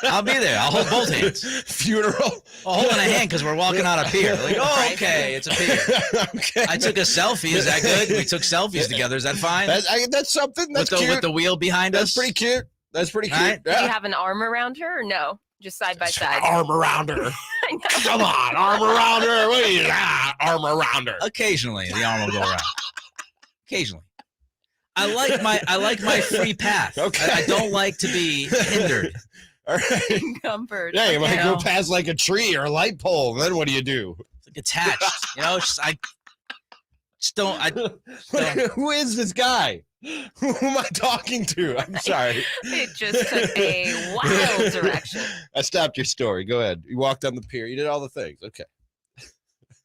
I'll be there. I'll hold both hands. Funeral. I'll hold in a hand because we're walking on a pier. Like, oh, okay, it's a pier. Okay. I took a selfie. Is that good? We took selfies together. Is that fine? That's something. That's cute. With the wheel behind us. That's pretty cute. That's pretty cute. Right? Do you have an arm around her or no? Just side by side. Arm around her. I know. Come on, arm around her. What are you? Arm around her. Occasionally, the arm will go around. Occasionally. I like my free path. Okay. I don't like to be hindered. All right. Encumbered. Yeah, you might Okay. go past like a tree or a light pole. Then what do you do? It's like attached. It's just, I just don't. Who is this guy? Who am I talking to? I'm sorry. It just took a wild direction. I stopped your story. Go ahead. You walked on the pier. You did all the things. Okay.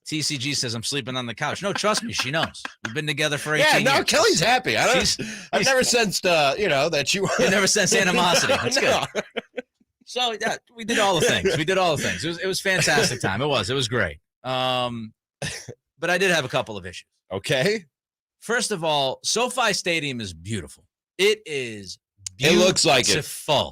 TCG says I'm sleeping on the couch. No, trust me, she knows. We've been together for 18 Yeah, years. no, Kelly's happy. I've never sensed, that you. You never sensed animosity. That's No. good. So yeah, we did all the things. It was fantastic time. It was great. But I did have a couple of issues. Okay. First of all, SoFi Stadium is beautiful. It is It beautiful. looks like it.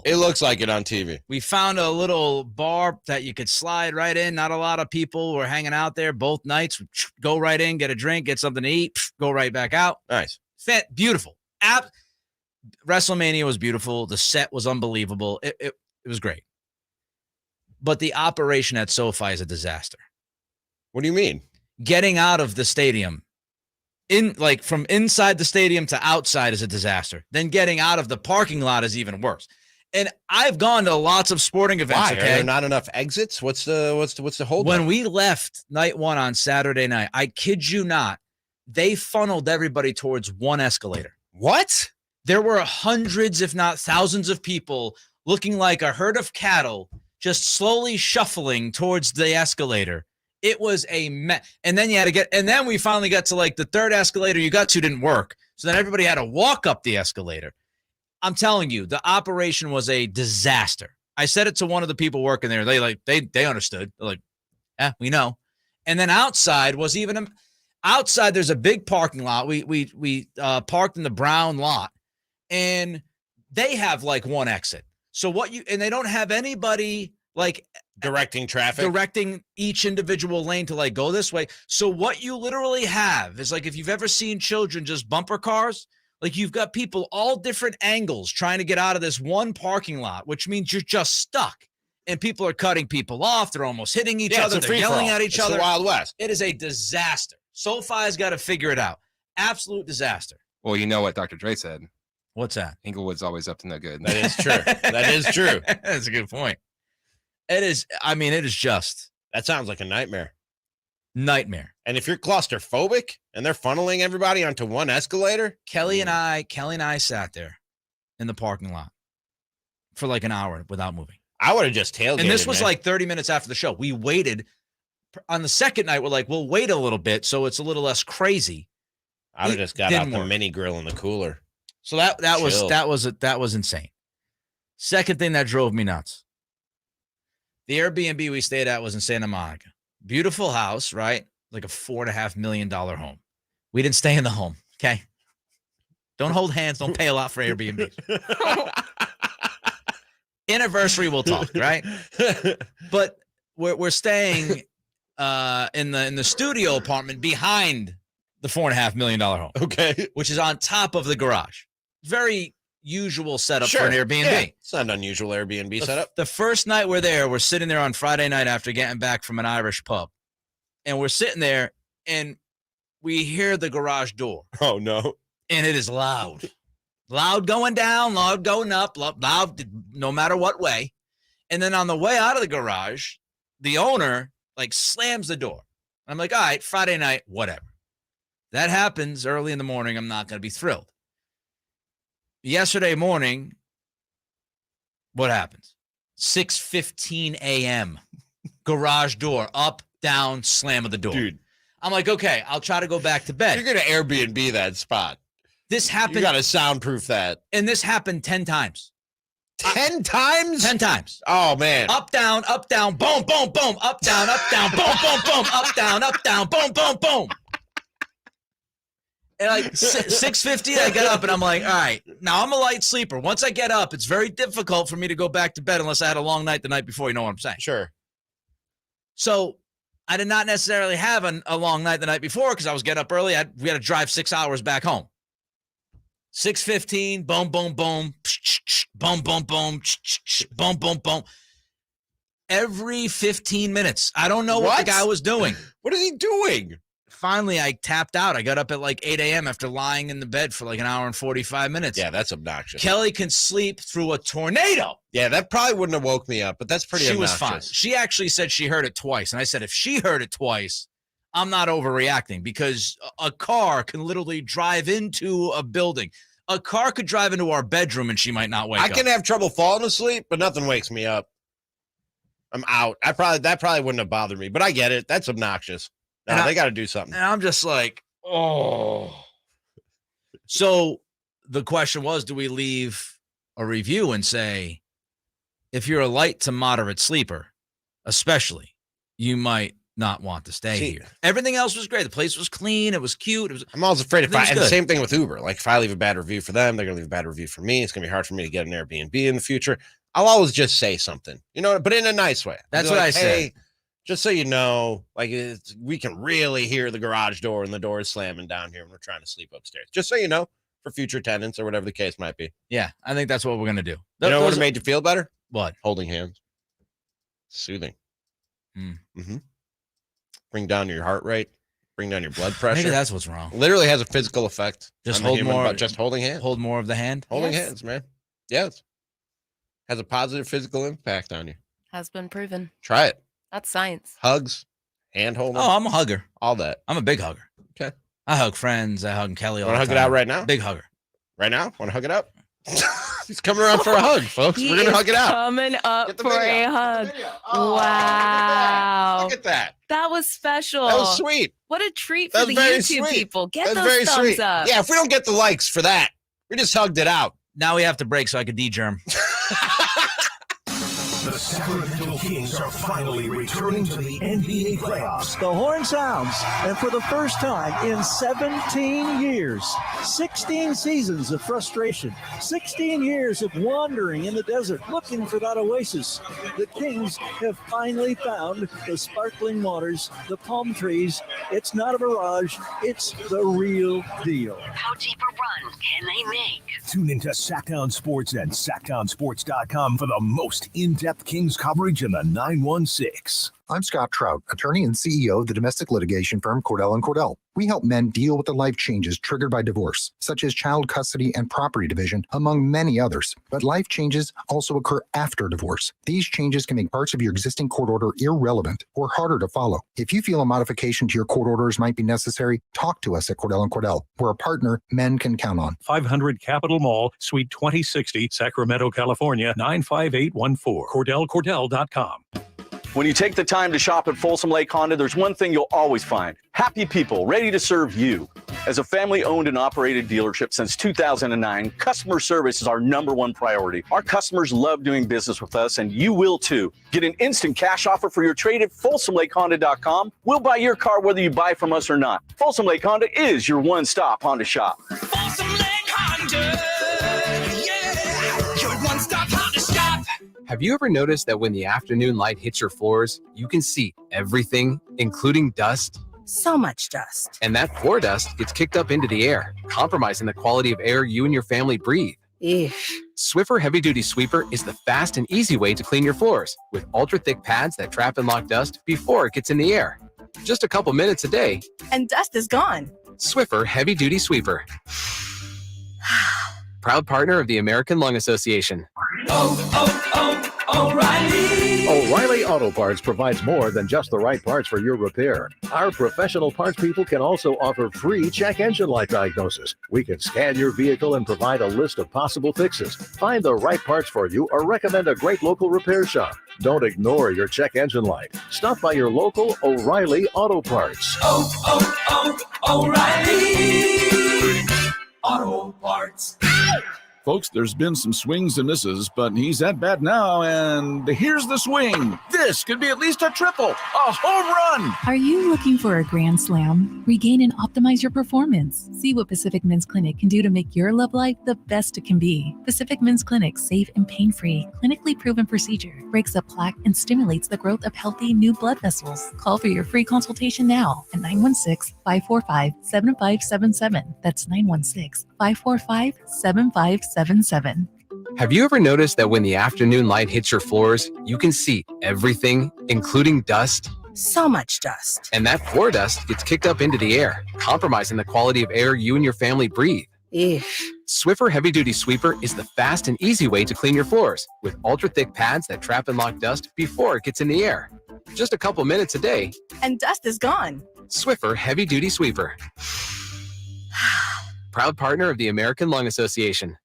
It looks like it on TV. We found a little bar that you could slide right in. Not a lot of people were hanging out there both nights. Go right in, get a drink, get something to eat, go right back out. Nice. Beautiful. WrestleMania was beautiful. The set was unbelievable. It was great. But the operation at SoFi is a disaster. What do you mean? Getting out of the stadium, from inside the stadium to outside is a disaster. Then getting out of the parking lot is even worse. And I've gone to lots of sporting events. Why? Okay? Are there not enough exits? What's the hold? When we left night one on Saturday night, I kid you not, they funneled everybody towards one escalator. What? There were hundreds, if not thousands, of people looking like a herd of cattle just slowly shuffling towards the escalator. It was a mess. And then then we finally got to like the third escalator you got to didn't work. So then everybody had to walk up the escalator. I'm telling you, the operation was a disaster. I said it to one of the people working there. They understood. They're like, yeah, we know. And then outside was outside. There's a big parking lot. We parked in the brown lot, and they have like one exit. So and they don't have anybody like directing traffic, directing each individual lane to like go this way. So what you literally have is like, if you've ever seen children just bumper cars, like you've got people all different angles trying to get out of this one parking lot, which means you're just stuck and people are cutting people off. They're almost hitting each other. They're yelling at each other. The Wild West. It is a disaster. SoFi's got to figure it out. Absolute disaster. Well, you know what Dr. Dre said. What's that? Inglewood's always up to no good. That is true. That is true. That's a good point. It is. I mean, it is just. That sounds like a nightmare. Nightmare. And if you're claustrophobic and they're funneling everybody onto one escalator, Kelly and I sat there in the parking lot for like an hour without moving. I would have just tailgated. And this was like 30 minutes after the show. We waited on the second night. We're like, we'll wait a little bit so it's a little less crazy. I would have just got out the mini grill in the cooler. So that was insane. Second thing that drove me nuts. The Airbnb we stayed at was in Santa Monica. Beautiful house, right? Like a $4.5 million home. We didn't stay in the home, okay? Don't hold hands. Don't pay a lot for Airbnb. Anniversary, we'll talk, right? But we're staying in the studio apartment behind the $4.5 million home. Okay. Which is on top of the garage. Very usual setup for an Airbnb. Yeah. It's not an unusual Airbnb setup. The first night we're sitting there on Friday night after getting back from an Irish pub. And we're sitting there and we hear the garage door. Oh, no. And it is loud. Loud going down, loud going up, loud no matter what way. And then on the way out of the garage, the owner like slams the door. I'm like, all right, Friday night, whatever. That happens early in the morning. I'm not going to be thrilled. Yesterday morning, what happens? 6:15 a.m. Garage door up, down, slam of the door. Dude. I'm like, okay, I'll try to go back to bed. You're going to Airbnb that spot. This happened. You got to soundproof that. And this happened 10 times. 10 times? 10 times. Oh, man. Up, down, boom, boom, boom. Up, down, boom, boom, boom. Up, down, boom, boom, boom. And like 6:50, I get up and I'm like, all right, now I'm a light sleeper. Once I get up, it's very difficult for me to go back to bed unless I had a long night the night before. You know what I'm saying? Sure. So I did not necessarily have a long night the night before because I was getting up early. We had to drive 6 hours back home. 6:15, boom, boom, boom, boom, boom, boom, boom, boom, boom. Every 15 minutes. I don't know what the guy was doing. What is he doing? Finally, I tapped out. I got up at like 8 a.m. after lying in the bed for like an hour and 45 minutes. Yeah, that's obnoxious. Kelly can sleep through a tornado. Yeah, that probably wouldn't have woke me up, but that's pretty obnoxious. She was fine. She actually said she heard it twice. And I said, if she heard it twice, I'm not overreacting because a car can literally drive into a building. A car could drive into our bedroom and she might not wake up. I can have trouble falling asleep, but nothing wakes me up. I'm out. That probably wouldn't have bothered me, but I get it. That's obnoxious. No, they got to do something. And I'm just like, oh. So the question was, do we leave a review and say, if you're a light to moderate sleeper, especially, you might not want to stay here. Everything else was great. The place was clean. It was cute. I'm always afraid and the same thing with Uber. Like if I leave a bad review for them, they're going to leave a bad review for me. It's going to be hard for me to get an Airbnb in the future. I'll always just say something, but in a nice way. That's what I say. Just so you know, we can really hear the garage door and the door is slamming down here when we're trying to sleep upstairs. Just so you know, for future tenants or whatever the case might be. Yeah, I think that's what we're going to do. You know what would have made you feel better? What? Holding hands. Soothing. Mm-hmm. Bring down your heart rate. Bring down your blood pressure. Maybe that's what's wrong. Literally has a physical effect. Just hold more. Just holding hands. Hold more of the hand. Holding hands, man. Yes. Has a positive physical impact on you. Has been proven. Try it. That's science. Hugs, hand holding. Oh, I'm a hugger. All that. I'm a big hugger. Okay. I hug friends. I hug Kelly all the time. Want to hug it out right now? Big hugger. Right now? Want to hug it up? He's coming around for a hug, folks. We're going to hug it out. Coming up for a hug. Wow. Look at that. That was special. That was sweet. What a treat for the YouTube people. Get those thumbs up. Yeah, if we don't get the likes for that, we just hugged it out. Now we have to break so I could de-germ. The Sacramento Kings are finally returning to the NBA playoffs. The horn sounds, and for the first time in 17 years, 16 seasons of frustration, 16 years of wandering in the desert looking for that oasis, the Kings have finally found the sparkling waters, the palm trees. It's not a mirage, it's the real deal. How deep a run can they make? Tune into Sacktown Sports and SacktownSports.com for the most in-depth Kings coverage in the 916. I'm Scott Trout, attorney and CEO of the domestic litigation firm Cordell & Cordell. We help men deal with the life changes triggered by divorce, such as child custody and property division, among many others. But life changes also occur after divorce. These changes can make parts of your existing court order irrelevant or harder to follow. If you feel a modification to your court orders might be necessary, talk to us at Cordell & Cordell. We're a partner men can count on. 500 Capitol Mall, Suite 2060, Sacramento, California, 95814. CordellCordell.com. When you take the time to shop at Folsom Lake Honda, there's one thing you'll always find. Happy people ready to serve you. As a family-owned and operated dealership since 2009, customer service is our #1 priority. Our customers love doing business with us, and you will too. Get an instant cash offer for your trade at FolsomLakeHonda.com. We'll buy your car whether you buy from us or not. Folsom Lake Honda is your one-stop Honda shop. Folsom Lake Honda, yeah, your one-stop Honda shop. Have you ever noticed that when the afternoon light hits your floors, you can see everything, including dust? So much dust. And that floor dust gets kicked up into the air, compromising the quality of air you and your family breathe. Swiffer Heavy Duty Sweeper is the fast and easy way to clean your floors, with ultra-thick pads that trap and lock dust before it gets in the air. Just a couple minutes a day. And dust is gone. Swiffer Heavy Duty Sweeper. Proud partner of the American Lung Association. O'Reilly Auto Parts provides more than just the right parts for your repair. Our professional parts people can also offer free check engine light diagnosis. We can scan your vehicle and provide a list of possible fixes. Find the right parts for you or recommend a great local repair shop. Don't ignore your check engine light. Stop by your local O'Reilly Auto Parts. O'Reilly Auto Parts. Folks, there's been some swings and misses, but he's at bat now, and here's the swing. This could be at least a triple, a home run. Are you looking for a grand slam? Regain and optimize your performance. See what Pacific Men's Clinic can do to make your love life the best it can be. Pacific Men's Clinic's safe and pain-free, clinically proven procedure breaks up plaque and stimulates the growth of healthy new blood vessels. Call for your free consultation now at 916-545-7577. That's 916-545-7577. Have you ever noticed that when the afternoon light hits your floors, you can see everything, including dust? So much dust. And that floor dust gets kicked up into the air, compromising the quality of air you and your family breathe. Swiffer Heavy Duty Sweeper is the fast and easy way to clean your floors with ultra-thick pads that trap and lock dust before it gets in the air. Just a couple minutes a day. And dust is gone. Swiffer Heavy Duty Sweeper. Proud partner of the American Lung Association.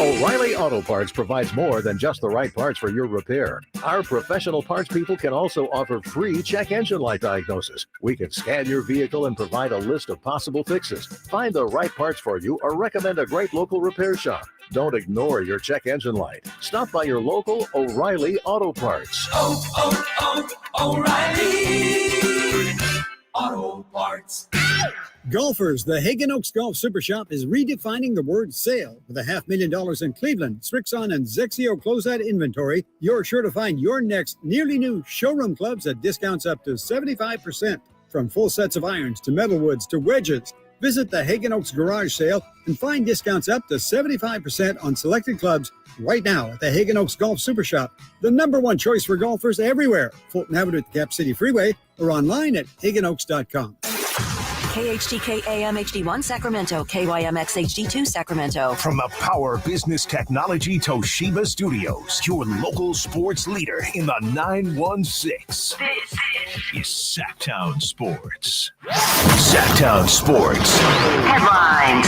O'Reilly Auto Parts provides more than just the right parts for your repair. Our professional parts people can also offer free check engine light diagnosis. We can scan your vehicle and provide a list of possible fixes. Find the right parts for you or recommend a great local repair shop. Don't ignore your check engine light. Stop by your local O'Reilly Auto Parts. O'Reilly Auto Parts. Golfers, the Hagen Oaks Golf Super Shop is redefining the word sale. With $500,000 in Cleveland, Srixon, and Zexio closeout inventory, you're sure to find your next nearly new showroom clubs at discounts up to 75%. From full sets of irons to metalwoods to wedges, visit the Hagen Oaks Garage Sale and find discounts up to 75% on selected clubs right now at the Hagen Oaks Golf Super Shop, the #1 choice for golfers everywhere. Fulton Avenue at the Cap City Freeway or online at hagenoaks.com. KHTK AM HD1 Sacramento, KYMX HD2 Sacramento. From the Power Business Technology Toshiba Studios, your local sports leader in the 916. This is Sacktown Sports. Sacktown Sports. Headlines.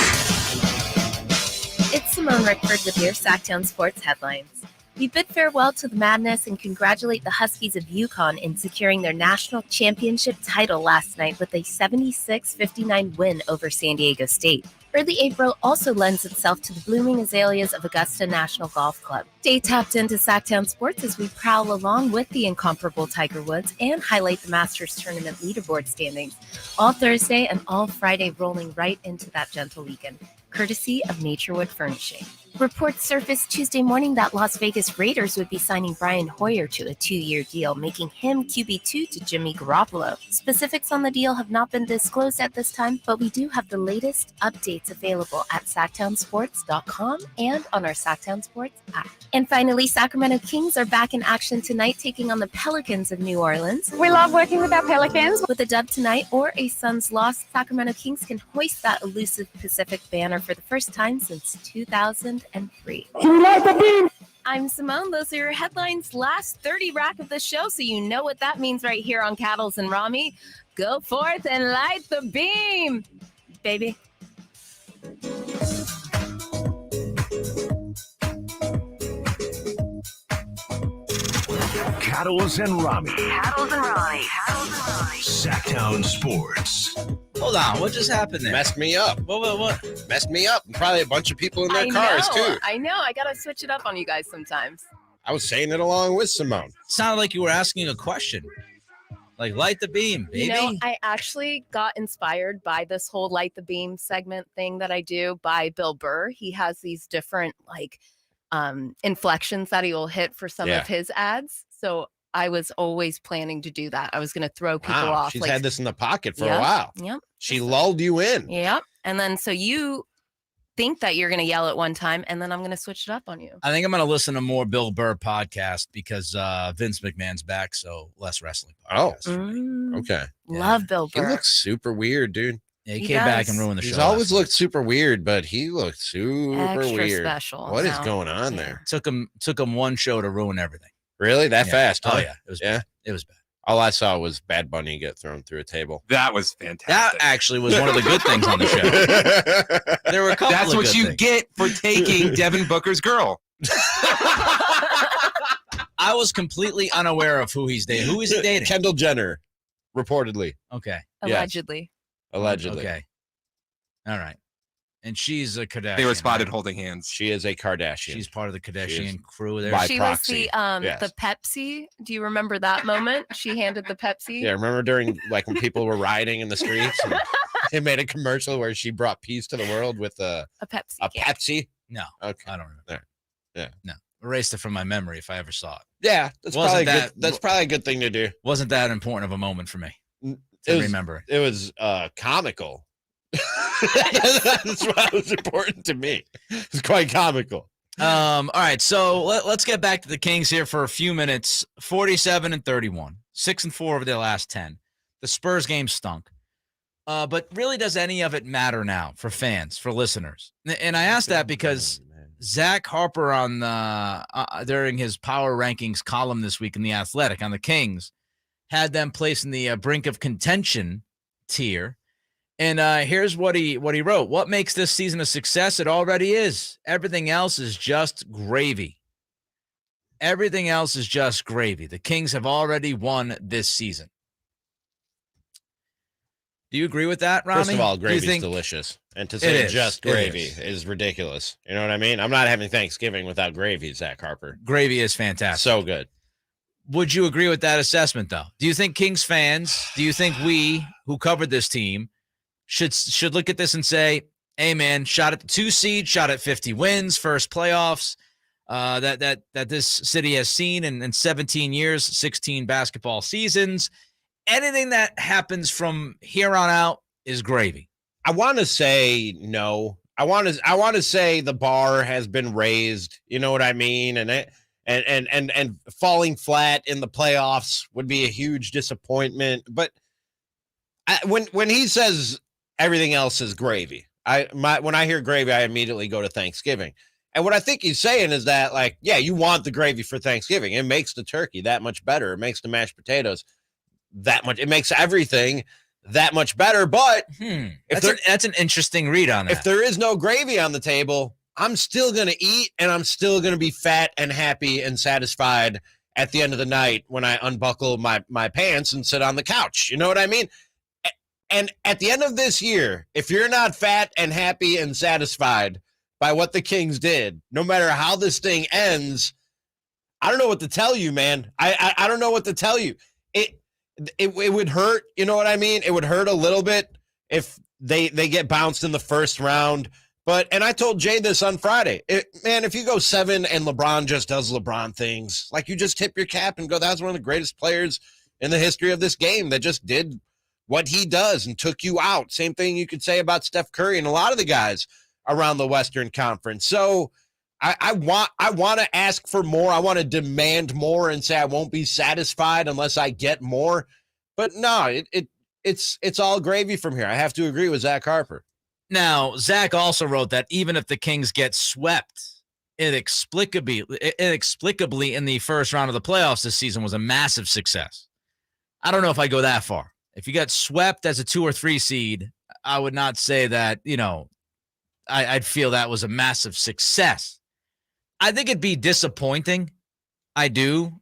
It's Simone Rickford with your Sacktown Sports headlines. We bid farewell to the madness and congratulate the Huskies of UConn in securing their national championship title last night with a 76-59 win over San Diego State. Early April also lends itself to the blooming azaleas of Augusta National Golf Club. Stay tapped into Sacktown Sports as we prowl along with the incomparable Tiger Woods and highlight the Masters Tournament leaderboard standings, all Thursday and all Friday rolling right into that gentle weekend, courtesy of Naturewood Furnishing. Reports surfaced Tuesday morning that Las Vegas Raiders would be signing Brian Hoyer to a 2-year deal, making him QB2 to Jimmy Garoppolo. Specifics on the deal have not been disclosed at this time, but we do have the latest updates available at sacktownsports.com and on our Sacktown Sports app. And finally, Sacramento Kings are back in action tonight, taking on the Pelicans of New Orleans. We love working with our Pelicans. With a dub tonight or a Suns loss, Sacramento Kings can hoist that elusive Pacific banner for the first time since 2003. I'm Simone. Those are your headlines. Last 30 rack of the show, so you know what that means right here on Cattles and Ramie. Go forth and light the beam, baby. Cattles and Ramie. Cattles and Ramie. Sacktown Sports. Hold on, what just happened there? Messed me up. What? Messed me up. And probably a bunch of people in their cars, too. I know. I got to switch it up on you guys sometimes. I was saying it along with Simone. Sounded like you were asking a question. Like, light the beam, baby. You know, I actually got inspired by this whole Light the Beam segment thing that I do by Bill Burr. He has these different, inflections that he will hit for some of his ads. So I was always planning to do that. I was going to throw people off. She's had this in the pocket for a while. Yep. She lulled you in. Yep. And then so you think that you're going to yell at one time, and then I'm going to switch it up on you. I think I'm going to listen to more Bill Burr podcast because Vince McMahon's back, so less wrestling podcast. Okay. Love Bill Burr. He looks super weird, dude. Yeah, he came back and ruined the show. He's always looked super weird, but he looked super Extra weird. special. What is going on there? Took him one show to ruin everything. Really? That fast? Oh, huh? yeah. It was bad. It was bad. All I saw was Bad Bunny get thrown through a table. That was fantastic. That actually was one of the good things on the show. There were a couple That's of what good you things. get for taking Devin Booker's girl. I was completely unaware of who he's dating. Who is he dating? Kendall Jenner, reportedly. Okay. Allegedly. Allegedly. Okay. All right. And she's a Kardashian. They were spotted holding hands. She is a Kardashian. She's part of the Kardashian crew there. by She proxy. was Yes. the Pepsi. Do you remember that moment? She handed the Pepsi. Yeah, remember during when people were rioting in the streets? And they made a commercial where she brought peace to the world with a Pepsi. Pepsi? No. Okay. I don't remember. There. Yeah. No. Erased it from my memory if I ever saw it. Yeah, that's Wasn't probably a good thing to do. Wasn't that important of a moment for me to remember it. It was comical. That's why it was important to me. It's quite comical. All right, so let's get back to the Kings here for a few minutes. 47-31, 6-4 over their last 10. The Spurs game stunk. But really, does any of it matter now for fans, for listeners? And I ask that because Zach Harper on during his power rankings column this week in The Athletic on the Kings had them placed in the brink of contention tier. And here's what he wrote. What makes this season a success? It already is. Everything else is just gravy. Everything else is just gravy. The Kings have already won this season. Do you agree with that, Ramie? First of all, gravy's delicious. And to say just gravy is ridiculous. You know what I mean? I'm not having Thanksgiving without gravy, Zach Harper. Gravy is fantastic. So good. Would you agree with that assessment, though? Do you think Kings fans, do you think we who covered this team should look at this and say, hey, man, shot at the 2 seed, shot at 50 wins, first playoffs that this city has seen in 17 years, 16 basketball seasons. Anything that happens from here on out is gravy. I want to say no. I want to say the bar has been raised. You know what I mean? And falling flat in the playoffs would be a huge disappointment. But when he says everything else is gravy, when I hear gravy, I immediately go to Thanksgiving. And what I think he's saying is that, like, yeah, you want the gravy for Thanksgiving. It makes the turkey that much better. It makes the mashed potatoes that much. It makes everything that much better. But that's an interesting read on that. If there is no gravy on the table, I'm still going to eat, and I'm still going to be fat and happy and satisfied at the end of the night when I unbuckle my pants and sit on the couch. You know what I mean? And at the end of this year, if you're not fat and happy and satisfied by what the Kings did, no matter how this thing ends, I don't know what to tell you, man. I don't know what to tell you. It would hurt, you know what I mean? It would hurt a little bit if they get bounced in the first round. And I told Jay this on Friday. Man, if you go 7 and LeBron just does LeBron things, like, you just tip your cap and go, that's one of the greatest players in the history of this game that just did what he does and took you out. Same thing you could say about Steph Curry and a lot of the guys around the Western Conference. So I want to ask for more. I want to demand more and say I won't be satisfied unless I get more. But no, it's all gravy from here. I have to agree with Zach Harper. Now, Zach also wrote that even if the Kings get swept inexplicably in the first round of the playoffs this season was a massive success. I don't know if I go that far. If you got swept as a 2 or 3 seed, I would not say that, I'd feel that was a massive success. I think it'd be disappointing. I do,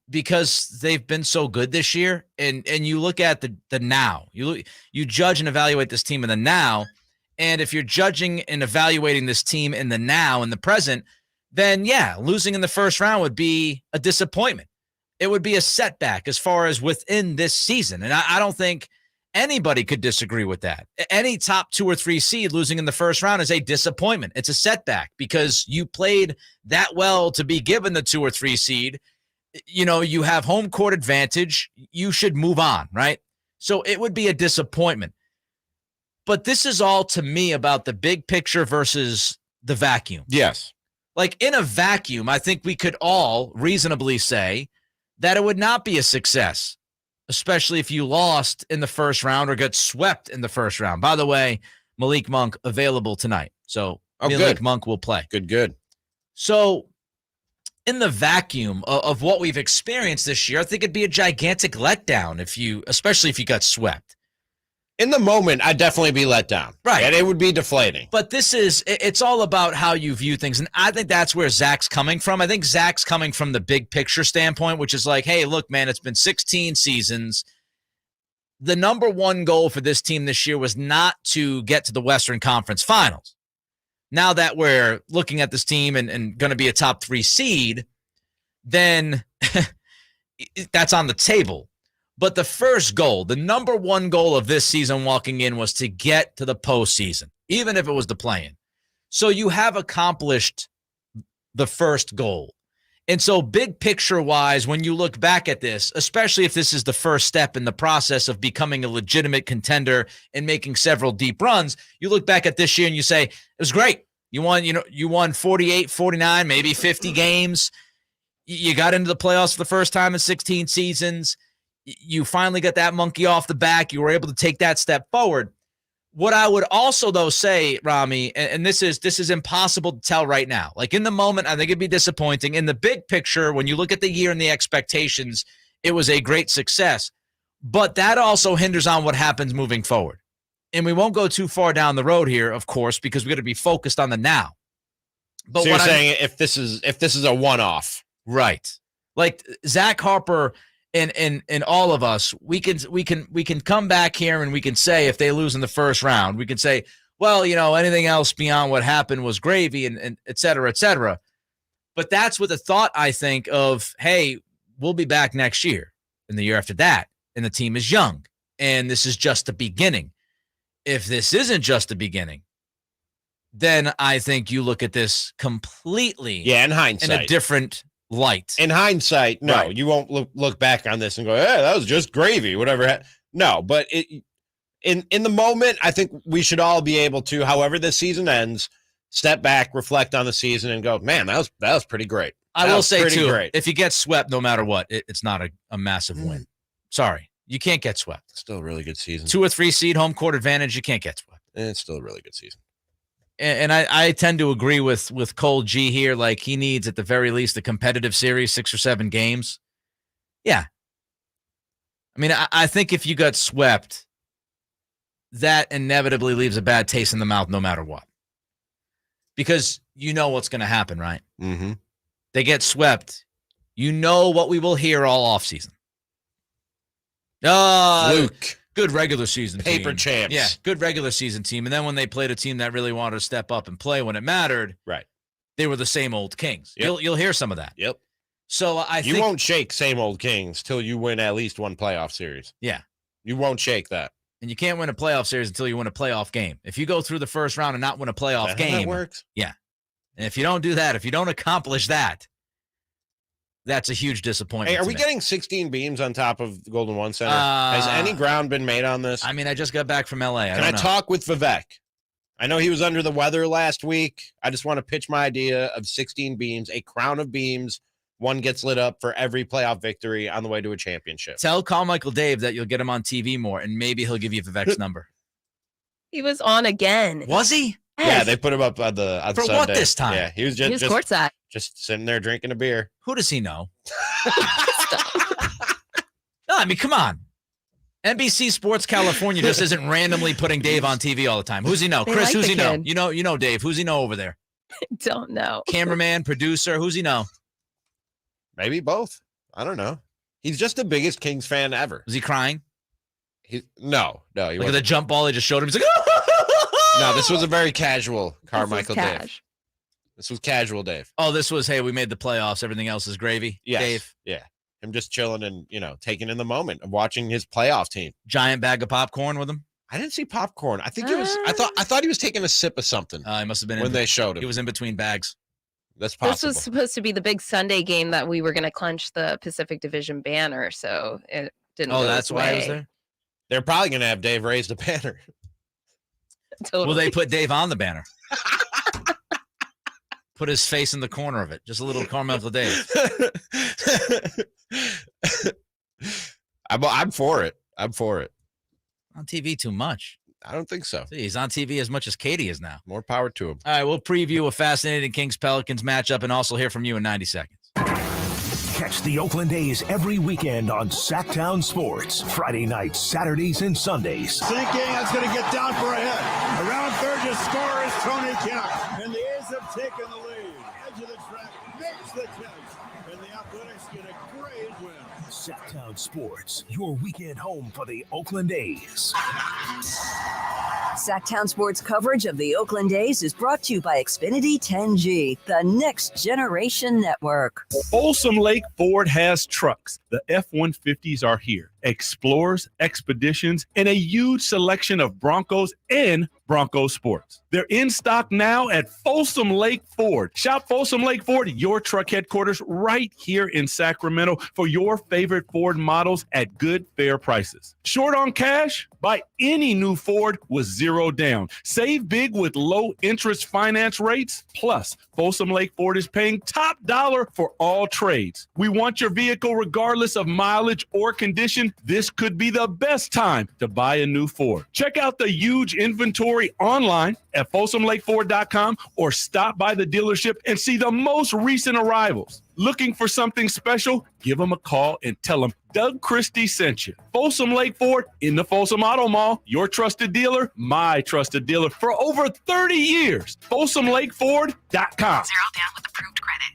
because they've been so good this year. And you look at the now. You judge and evaluate this team in the now. And if you're judging and evaluating this team in the now, in the present, then yeah, losing in the first round would be a disappointment. It would be a setback as far as within this season. And I don't think anybody could disagree with that. Any top 2 or 3 seed losing in the first round is a disappointment. It's a setback because you played that well to be given the 2 or 3 seed. You have home court advantage. You should move on, right? So it would be a disappointment. But this is all, to me, about the big picture versus the vacuum. Yes. Like, in a vacuum, I think we could all reasonably say that it would not be a success, especially if you lost in the first round or got swept in the first round. By the way, Malik Monk available tonight. So Malik Monk will play. Good. So in the vacuum of what we've experienced this year, I think it'd be a gigantic letdown especially if you got swept. In the moment, I'd definitely be let down. Right. And it would be deflating. But it's all about how you view things. And I think that's where Zach's coming from. I think Zach's coming from the big picture standpoint, which is like, hey, look, man, it's been 16 seasons. The number one goal for this team this year was not to get to the Western Conference Finals. Now that we're looking at this team and going to be a top 3 seed, then that's on the table. But the first goal, the number one goal of this season walking in was to get to the postseason, even if it was the play-in. So you have accomplished the first goal. And so big picture wise, when you look back at this, especially if this is the first step in the process of becoming a legitimate contender and making several deep runs, you look back at this year and you say, it was great. You won 48, 49, maybe 50 games. You got into the playoffs for the first time in 16 seasons. You finally got that monkey off the back. You were able to take that step forward. What I would also, though, say, Ramie, and this is impossible to tell right now. Like in the moment, I think it'd be disappointing. In the big picture, when you look at the year and the expectations, it was a great success. But that also hinders on what happens moving forward. And we won't go too far down the road here, of course, because we got to be focused on the now. But so you're saying if this is a one-off, right? Like Zach Harper. And all of us, we can come back here and we can say if they lose in the first round, we can say, well, anything else beyond what happened was gravy and et cetera, et cetera. But that's with the thought, I think, of, hey, we'll be back next year and the year after that. And the team is young. And this is just the beginning. If this isn't just the beginning, then I think you look at this completely in hindsight, in a different light. In hindsight, no, right. You won't look back on this and go, hey, that was just gravy, whatever. No, but in the moment, I think we should all be able to, however this season ends, step back, reflect on the season, and go, man, that was pretty great. I will say, too, if you get swept, no matter what, it's not a massive win. Sorry, you can't get swept. Still a really good season. 2 or 3 seed, home court advantage, you can't get swept. It's still a really good season. And I tend to agree with Cole G here. Like, he needs, at the very least, a competitive series, 6 or 7 games. Yeah. I mean, I think if you got swept, that inevitably leaves a bad taste in the mouth no matter what. Because you know what's going to happen, right? Mm-hmm. They get swept. You know what we will hear all offseason. Luke. Good regular season team. Paper champs. Yeah, good regular season team. And then when they played a team that really wanted to step up and play when it mattered, right, they were the same old Kings. Yep. You'll hear some of that. Yep. So I think you won't shake same old Kings till you win at least one playoff series. Yeah. You won't shake that. And you can't win a playoff series until you win a playoff game. If you go through the first round and not win a playoff game, that works. Yeah. And if you don't do that, if you don't accomplish that, that's a huge disappointment. Hey, are we getting 16 beams on top of the Golden One Center? Has any ground been made on this? I mean, I just got back from LA. Can I talk with Vivek? I know he was under the weather last week. I just want to pitch my idea of 16 beams, a crown of beams. One gets lit up for every playoff victory on the way to a championship. Tell Carmichael Dave that you'll get him on TV more, and maybe he'll give you Vivek's number. He was on again. Was he? Yes. Yeah, they put him up on For Sunday. what this time? Yeah, he was just courtside. Just sitting there drinking a beer. Who does he know? No, I mean, come on. NBC Sports California just isn't randomly putting Dave on TV all the time. Who's he know? They Chris, like who's the he know? kid. You know Dave. Who's he know over there? Don't know. Cameraman, producer, who's he know? Maybe both. I don't know. He's just the biggest Kings fan ever. Was he crying? No. He Look at wasn't. the jump ball they just showed him. He's like, No, this was a very casual Carmichael Dave. Cash. This was casual Dave. oh, this was, hey, we made the playoffs. Everything else is gravy. Yes. Dave, Yeah. Him just chilling and, taking in the moment of watching his playoff team. giant bag of popcorn with him. I didn't see popcorn. I think he was I thought he was taking a sip of something He must have been when they showed him. He was in between bags. That's possible. This was supposed to be the big Sunday game that we were going to clinch the Pacific Division banner, so it didn't. Oh, go that's his why he was way. there? They're probably going to have Dave raise the banner. Totally. Will they put Dave on the banner? Put his face in the corner of it. Just a little Carmichael Dave. I'm for it. I'm for it. On TV too much. I don't think so. See, he's on TV as much as Katie is now. More power to him. All right, we'll preview a fascinating Kings-Pelicans matchup and also hear from you in 90 seconds. Catch the Oakland A's every weekend on Sacktown Sports. Friday nights, Saturdays, and Sundays. Sinking, that's going to get down for a hit. Around third to score is Tony Kemp. And the A's have taken the lead. Edge of the track makes the catch. And the Athletics get a great win. Sacktown Sports, your weekend home for the Oakland A's. Sacktown Sports coverage of the Oakland A's is brought to you by Xfinity 10G, the next generation network. Folsom Lake Ford has trucks. The F-150s are here. Explorers, Expeditions, and a huge selection of Broncos and Bronco Sports. They're in stock now at Folsom Lake Ford. Shop Folsom Lake Ford, your truck headquarters right here in Sacramento for your favorite Ford models at good, fair prices. Short on cash? Buy any new Ford with 0 down. Save big with low interest finance rates. Plus, Folsom Lake Ford is paying top dollar for all trades. We want your vehicle regardless of mileage or condition. This could be the best time to buy a new Ford. Check out the huge inventory online at folsomlakeford.com or stop by the dealership and see the most recent arrivals. Looking for something special? Give them a call and tell them Doug Christie sent you. Folsom Lake Ford in the Folsom Auto Mall, your trusted dealer, my trusted dealer for over 30 years. FolsomLakeFord.com. 0 down with approved credit.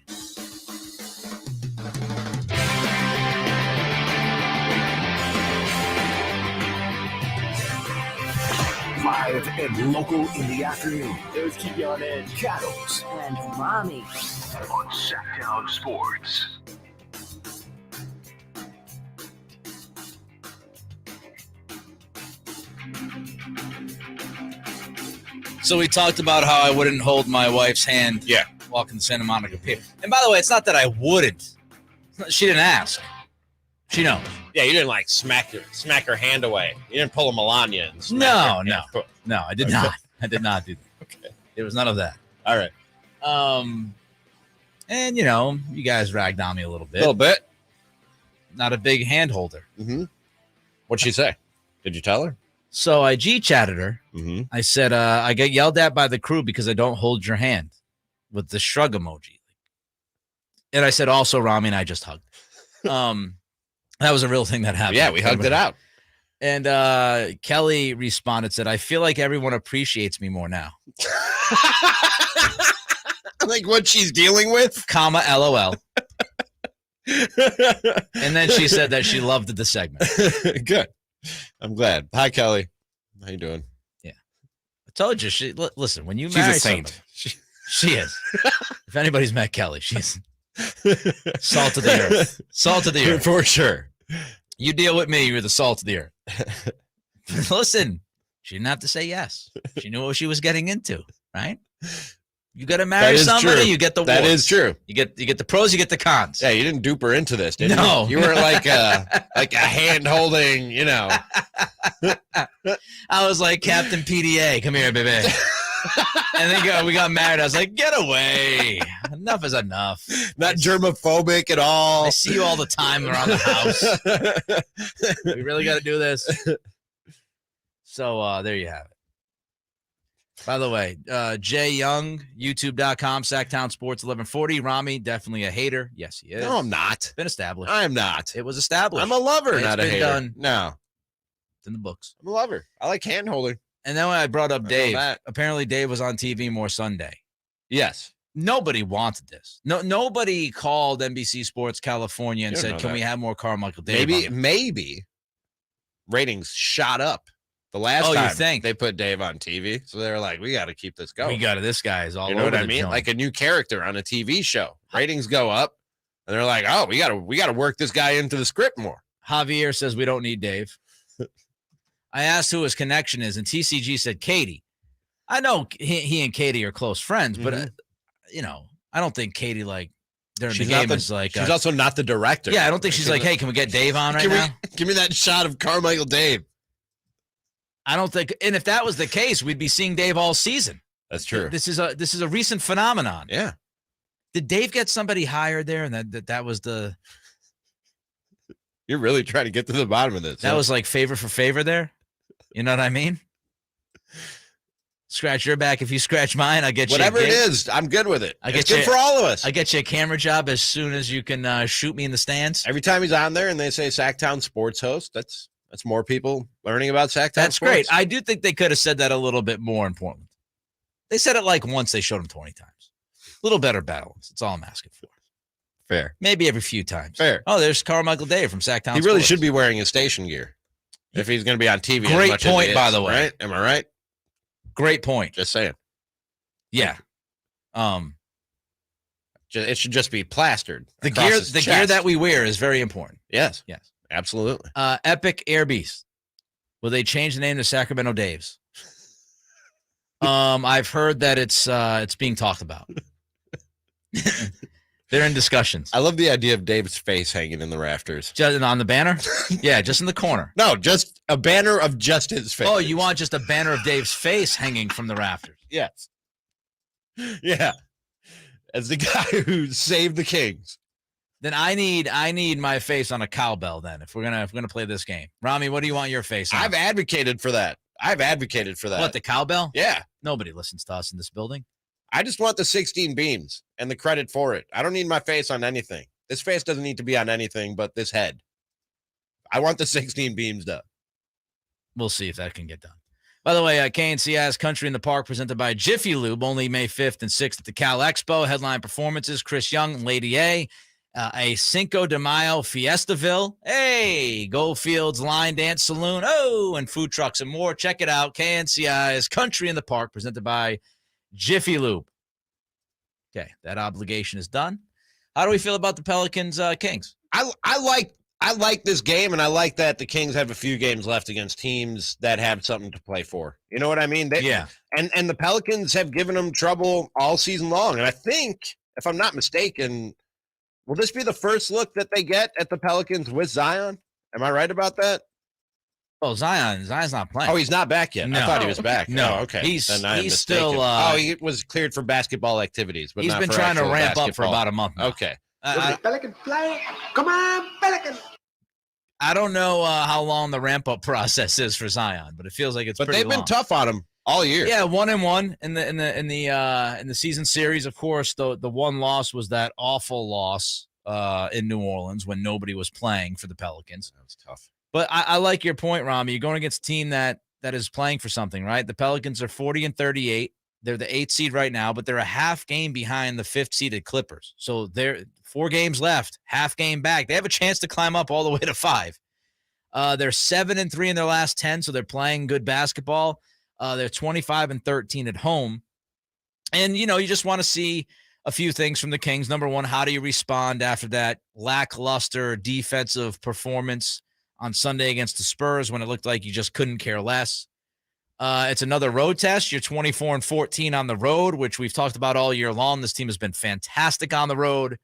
Live and local in the afternoon. Those keep you on edge. Cattles And Ramie. on Sacktown Sports. So we talked about how I wouldn't hold my wife's hand walking the Santa Monica Pier. And by the way, it's not that I wouldn't. She didn't ask. She knows. Yeah, you didn't like smack her hand away. You didn't pull a Melania. And smack No, her hand. no, I did not. I did not do that. Okay. It was none of that. All right. And you know, you guys ragged on me a little bit. A little bit. Not a big hand holder. Mm-hmm. What'd she say? Did you tell her? So I G-chatted her. Mm-hmm. I said, I get yelled at by the crew because I don't hold your hand with the shrug emoji. And I said, also, Ramie and I just hugged. That was a real thing that happened. Yeah, we hugged it out. And Kelly responded, said, I feel like everyone appreciates me more now. Like what she's dealing with? Comma, LOL. And then she said that she loved the segment. Good. I'm glad. Hi, Kelly. How you doing? Yeah. I told you. Listen, when you She's marry a saint. somebody, she is. If anybody's met Kelly, she's salt of the earth. Salt of the earth. For sure. You deal with me, you're the salt of the earth. Listen, she didn't have to say yes. She knew what she was getting into, right? You got to marry somebody, you get the That warts. is true. You get the pros, you get the cons. Yeah, you didn't dupe her into this, did you? No. You were like a hand holding, you know. I was like, Captain PDA, come here, baby. And then we got married. I was like, get away. Enough is enough. Not germophobic at all. I see you all the time around the house. We really got to do this. So there you have it. By the way, Jay Young, youtube.com, Sacktown Sports 1140. Ramie, definitely a hater. Yes, he is. No, I'm not. Been established. I'm not. It was established. I'm a lover, It's not a been hater. done. No. It's in the books. I'm a lover. I like hand holding. And then when I brought up I know Dave, that. apparently Dave was on TV more Sunday. Yes. Nobody wanted this. Nobody called NBC Sports California and You don't said, know "Can that. we have more Carmichael Dave?" Maybe ratings shot up the last Oh, you time think? they put Dave on TV. So they were like, we got to keep this going. We got it. This guy is all You know over what I the mean? joint. Like a new character on a TV show. Ratings go up, and they're like, "Oh, we gotta work this guy into the script more." Javier says we don't need Dave. I asked who his connection is, and TCG said Katie. I know he and Katie are close friends, but you know, I don't think Katie during the game is like. She's also not the director. Yeah, I don't think she's like, "Hey, can we get Dave on right now?" Give me that shot of Carmichael Dave. I don't think, and if that was the case, we'd be seeing Dave all season. That's true. This is a recent phenomenon. Yeah. Did Dave get somebody hired there, and that was the? You're really trying to get to the bottom of this. That was like favor for favor there. You know what I mean? Scratch your back if you scratch mine. I get you whatever it is. I'm good with it. It's good for all of us. I get you a camera job as soon as you can shoot me in the stands. Every time he's on there and they say Sacktown Sports Host, that's more people learning about Sacktown. That's Sports. great. I do think they could have said that a little bit more in Portland. They said it like once. They showed him 20 times. A little better balance. That's all I'm asking for. Fair. Maybe every few times. Fair. Oh, there's Carmichael Dave from Sacktown. He really Sports. should be wearing his station gear if he's going to be on TV. as Great much as point, he by is, the way. Right? Am I right? Great point. Just saying. Yeah. It should just be plastered. The across gear his gear chest. that we wear is very important. Yes. Yes. Absolutely. Epic Air Beast. Will they change the name to Sacramento Daves? I've heard that it's being talked about. They're in discussions. I love the idea of Dave's face hanging in the rafters. Just on the banner? Yeah, just in the corner. No, just a banner of just his face. Oh, you want just a banner of Dave's face hanging from the rafters? Yes. Yeah. As the guy who saved the Kings. Then I need my face on a cowbell then if we're gonna play this game. Ramie, what do you want your face on? I've advocated for that. What, the cowbell? Yeah. Nobody listens to us in this building. I just want the 16 beams and the credit for it. I don't need my face on anything. This face doesn't need to be on anything but this head. I want the 16 beams done. We'll see if that can get done. By the way, KNC has Country in the Park presented by Jiffy Lube, only May 5th and 6th at the Cal Expo. Headline performances, Chris Young, Lady a Cinco de Mayo Fiestaville. Hey, Goldfields Line Dance Saloon. Oh, and food trucks and more. Check it out. KNCI's Country in the Park presented by Jiffy Lube. Okay, that obligation is done. How do we feel about the Pelicans Kings? I like this game, and I like that the Kings have a few games left against teams that have something to play for. You know what I mean? Yeah. And the Pelicans have given them trouble all season long. And I think, if I'm not mistaken, will this be the first look that they get at the Pelicans with Zion? Am I right about that? Oh, Zion's not playing. Oh, he's not back yet. No. I thought he was back. No, Oh, okay. he's mistaken. still. he was cleared for basketball activities, but he's not been for trying to actual ramp up for basketball. about a month now. Okay. Pelican play. Come on, Pelican. I don't know how long the ramp up process is for Zion, but it feels like it's. But pretty they've been long. tough on him all year. Yeah, 1-1 in the season series. Of course, the one loss was that awful loss in New Orleans when nobody was playing for the Pelicans. That was tough. But I like your point, Ramie. You're going against a team that is playing for something, right? The Pelicans are 40-38. They're the 8th seed right now, but they're a half game behind the 5th seeded Clippers. So they're 4 games left, half game back. They have a chance to climb up all the way to 5. They're 7-3 in their last 10, so they're playing good basketball. They're 25-13 at home. And, you just want to see a few things from the Kings. Number one, how do you respond after that lackluster defensive performance on Sunday against the Spurs when it looked like you just couldn't care less? It's another road test. You're 24-14 on the road, which we've talked about all year long. This team has been fantastic on the road.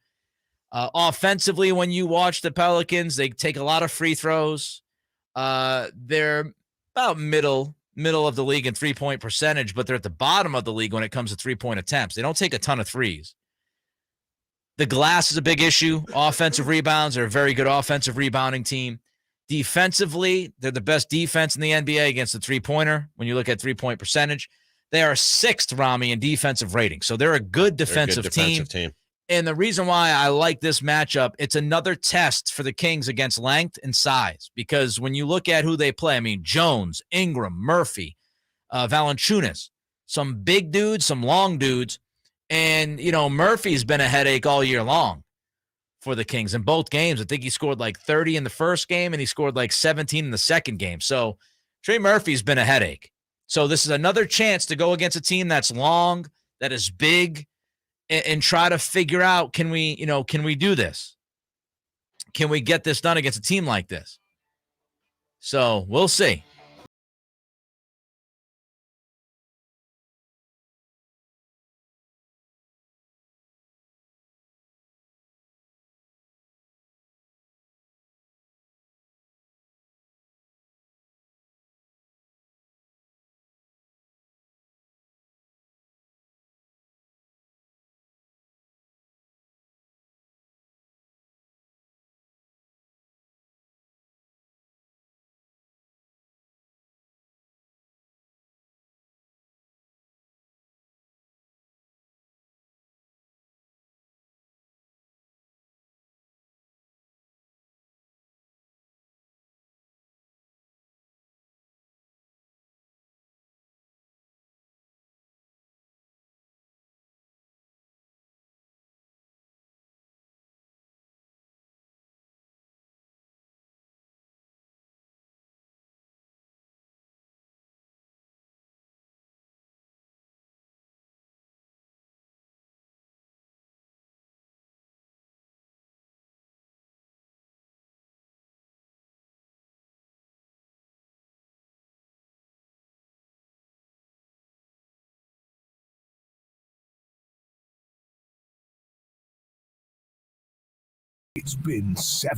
Offensively, when you watch the Pelicans, they take a lot of free throws. They're about middle of the league in three-point percentage, but they're at the bottom of the league when it comes to three-point attempts. They don't take a ton of threes. The glass is a big issue. Offensive rebounds, they're a very good offensive rebounding team. Defensively, they're the best defense in the NBA against the three-pointer. When you look at three-point percentage, they are 6th, Ramie, in defensive rating. So they're a good defensive team. And the reason why I like this matchup, it's another test for the Kings against length and size. Because when you look at who they play, I mean, Jones, Ingram, Murphy, Valanciunas, some big dudes, some long dudes. And, Murphy's been a headache all year long for the Kings in both games. I think he scored like 30 in the first game, and he scored like 17 in the second game. So Trey Murphy's been a headache. So this is another chance to go against a team that's long, that is big, and try to figure out, can we do this? Can we get this done against a team like this? So we'll see. It's been 7